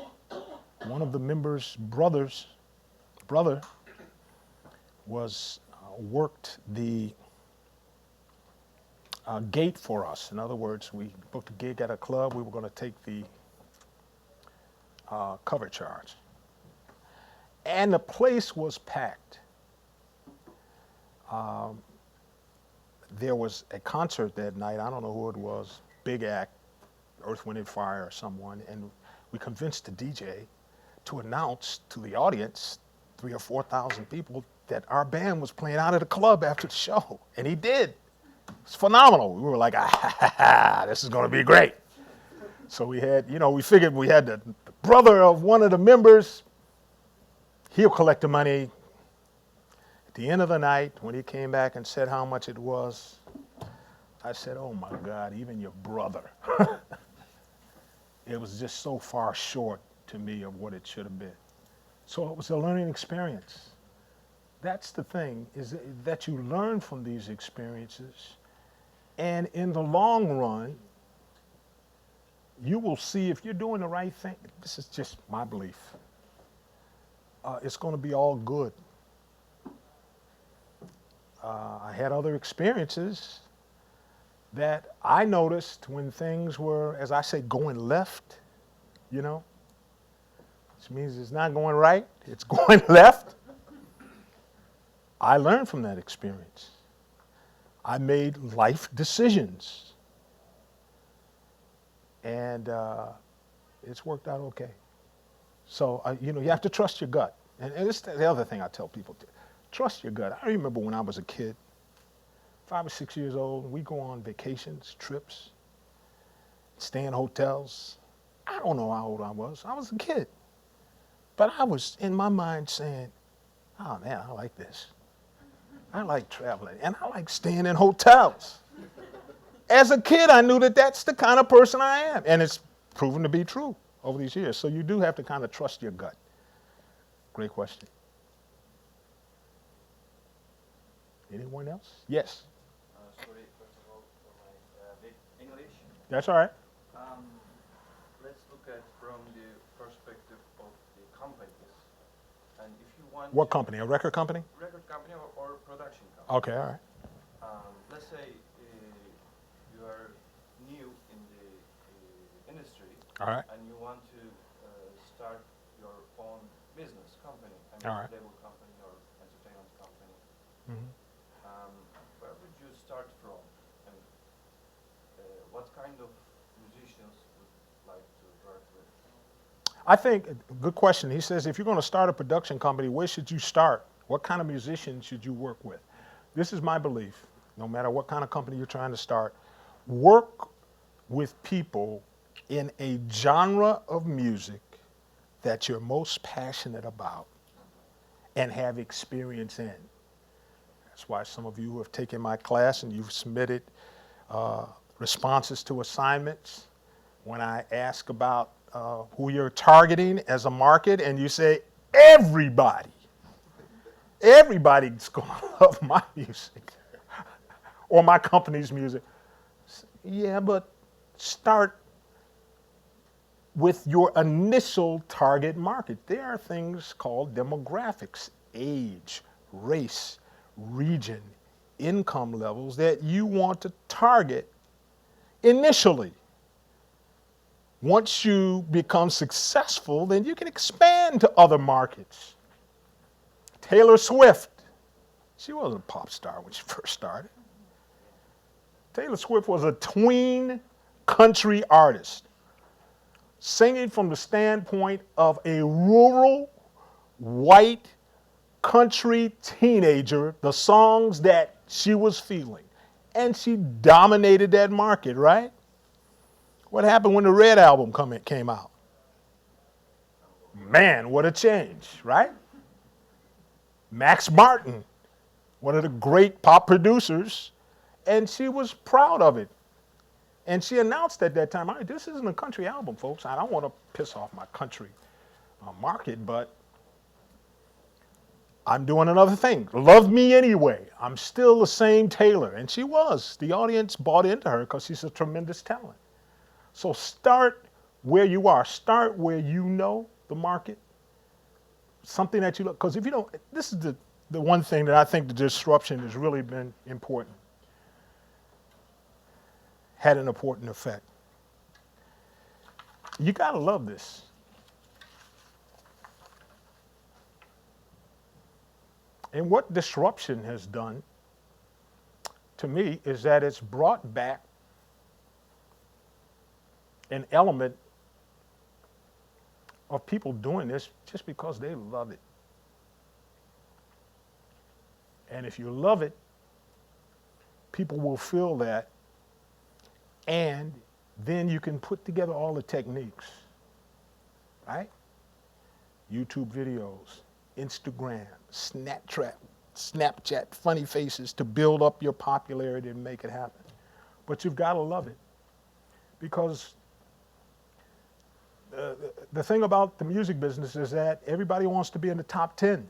one of the members' brother was worked the gate for us. In other words, we booked a gig at a club. We were going to take the cover charge. And the place was packed. There was a concert that night. I don't know who it was. Big act, Earth, Wind & Fire or someone. And we convinced the DJ to announce to the audience, 3,000 or 4,000 people, that our band was playing out at a club after the show. And he did. It's phenomenal. We were like, this is going to be great. So we had, we figured we had the brother of one of the members. He'll collect the money. At the end of the night, when he came back and said how much it was, I said, oh my God, even your brother. It was just so far short to me of what it should have been. So it was a learning experience. That's the thing, is that you learn from these experiences. And in the long run, you will see if you're doing the right thing. This is just my belief. It's going to be all good. I had other experiences that I noticed when things were, as I say, going left, which means it's not going right, it's going left. I learned from that experience. I made life decisions. And it's worked out okay. So, you have to trust your gut. And this is the other thing I tell people, trust your gut. I remember when I was a kid, 5 or 6 years old, we go on vacations, trips, stay in hotels. I don't know how old I was. I was a kid. But I was in my mind saying, oh man, I like this. I like traveling and I like staying in hotels. As a kid, I knew that that's the kind of person I am. And it's proven to be true over these years. So you do have to kind of trust your gut. Great question. Anyone else? Yes. Sorry, first of all, for my big English. That's all right. Let's look at from the perspective of the companies. And if you want What to- company? A record company? Record company or production company. Okay, all right. Let's say you are new in the industry. All right. And you want to start your own business company, All right. label company or entertainment company. Mhm. Where would you start from, and what kind of musicians would like to work with? I think, good question. He says, if you're going to start a production company, where should you start? What kind of musicians should you work with? This is my belief. No matter what kind of company you're trying to start, work with people in a genre of music that you're most passionate about and have experience in. That's why some of you who have taken my class and you've submitted responses to assignments, when I ask about who you're targeting as a market and you say, everybody's going to love my music or my company's music. Yeah, but start with your initial target market. There are things called demographics, age, race, region, income levels that you want to target initially. Once you become successful, then you can expand to other markets. Taylor Swift, she wasn't a pop star when she first started. Taylor Swift was a tween country artist, singing from the standpoint of a rural, white, country teenager, the songs that she was feeling. And she dominated that market, right? What happened when the Red Album came out? Man, what a change, right? Max Martin, one of the great pop producers, and she was proud of it. And she announced at that time, this isn't a country album, folks. I don't want to piss off my country market, but I'm doing another thing. Love me anyway. I'm still the same Taylor. And she was. The audience bought into her because she's a tremendous talent. So start where you are. Start where you know the market. Something that you look, because if you don't, this is the one thing that I think the disruption has really been important. Had an important effect. You got to love this. And what disruption has done to me is that it's brought back an element of people doing this just because they love it. And if you love it, people will feel that, and then you can put together all the techniques, right? YouTube videos, Instagram, Snapchat, funny faces to build up your popularity and make it happen. But you've got to love it, because the thing about the music business is that everybody wants to be in the top 10.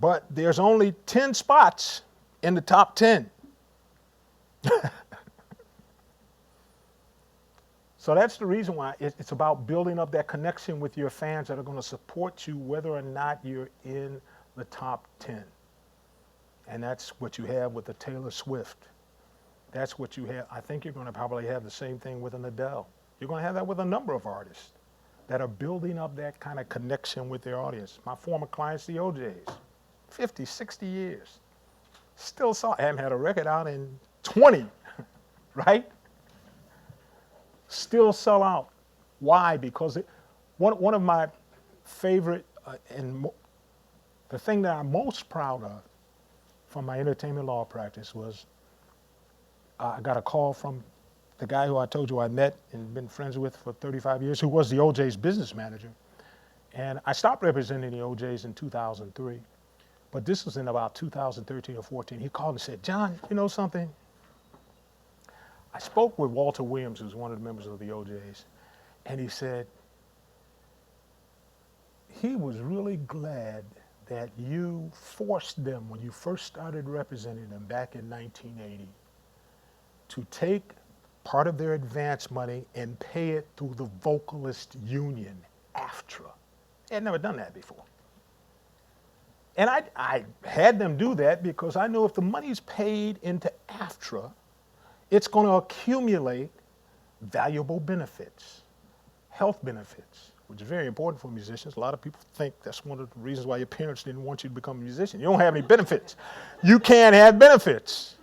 But there's only 10 spots in the top 10. So that's the reason why it's about building up that connection with your fans that are going to support you whether or not you're in the top 10. And that's what you have with the Taylor Swift. That's what you have. I think you're going to probably have the same thing with an Adele. You're going to have that with a number of artists that are building up that kind of connection with their audience. My former clients, the OJs, 50, 60 years. Still I haven't had a record out in 20, right? Still sell out. Why? Because one of my favorite the thing that I'm most proud of from my entertainment law practice was I got a call from the guy who I told you I met and been friends with for 35 years, who was the OJ's business manager. And I stopped representing the OJ's in 2003, but this was in about 2013 or 14. He called and said, John, you know something? I spoke with Walter Williams, who's one of the members of the OJ's, and he said he was really glad that you forced them, when you first started representing them back in 1980, to take part of their advance money and pay it through the vocalist union, AFTRA. They had never done that before. And I had them do that because I knew if the money's paid into AFTRA, it's going to accumulate valuable benefits, health benefits, which is very important for musicians. A lot of people think that's one of the reasons why your parents didn't want you to become a musician. You don't have any benefits. You can't have benefits.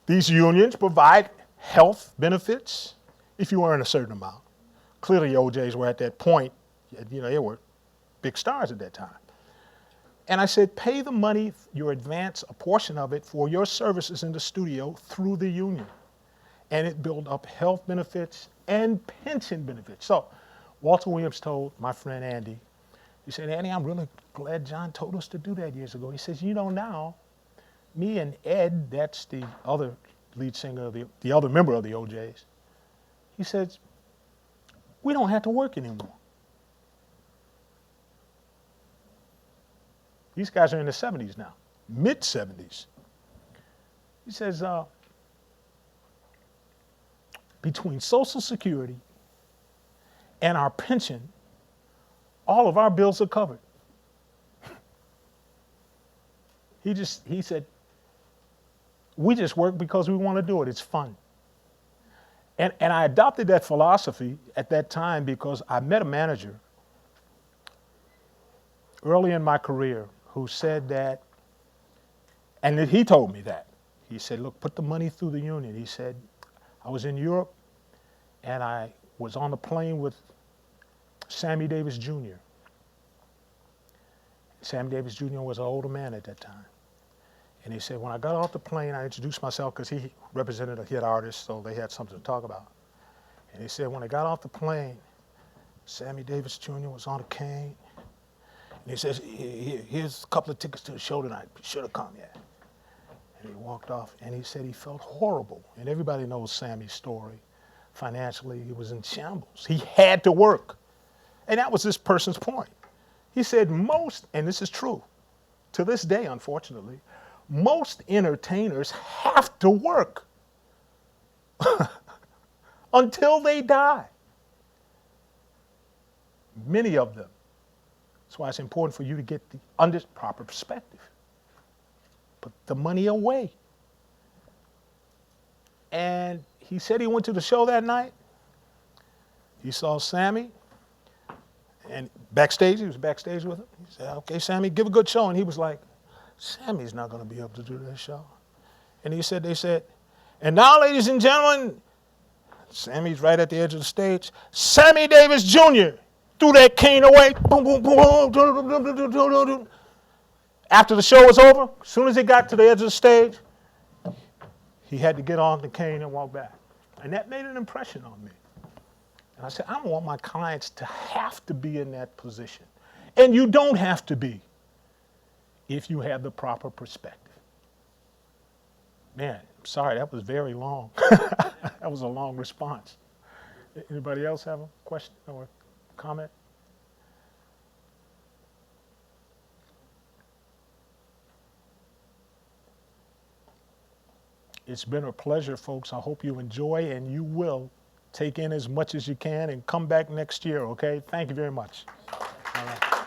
These unions provide health benefits if you earn a certain amount. Clearly, OJs were at that point, you know, they were big stars at that time. And I said, pay the money, your advance, a portion of it, for your services in the studio through the union. And it built up health benefits and pension benefits. So Walter Williams told my friend Andy, he said, Andy, I'm really glad John told us to do that years ago. He says, you know, now, me and Ed, that's the other lead singer of the other member of the OJ's, he says, we don't have to work anymore. These guys are in the 70s now, mid-70s. He says, between Social Security and our pension, all of our bills are covered. He said, we just work because we want to do it. It's fun. And I adopted that philosophy at that time because I met a manager early in my career who said that, and he told me that. He said, look, put the money through the union. He said, I was in Europe and I was on the plane with Sammy Davis Jr. Sammy Davis Jr. was an older man at that time. And he said, when I got off the plane, I introduced myself because he represented a hit artist, so they had something to talk about. And he said, when I got off the plane, Sammy Davis Jr. was on a cane. And he says, here's a couple of tickets to the show tonight. You should have come, yeah. And he walked off, and he said he felt horrible. And everybody knows Sammy's story. Financially, he was in shambles. He had to work. And that was this person's point. He said most, and this is true, to this day, unfortunately, most entertainers have to work until they die. Many of them. That's why it's important for you to get the proper perspective. Put the money away. And he said he went to the show that night. He saw Sammy. And backstage, he was backstage with him. He said, okay, Sammy, give a good show. And he was like, Sammy's not going to be able to do that show. And they said, and now, ladies and gentlemen, Sammy's right at the edge of the stage. Sammy Davis Jr. threw that cane away. Boom, boom, boom. After the show was over, as soon as he got to the edge of the stage, he had to get on the cane and walk back. And that made an impression on me. And I said, I don't want my clients to have to be in that position. And you don't have to be if you have the proper perspective. Man, I'm sorry, that was very long. That was a long response. Anybody else have a question or comment? It's been a pleasure, folks. I hope you enjoy, and you will take in as much as you can and come back next year, okay? Thank you very much. All right.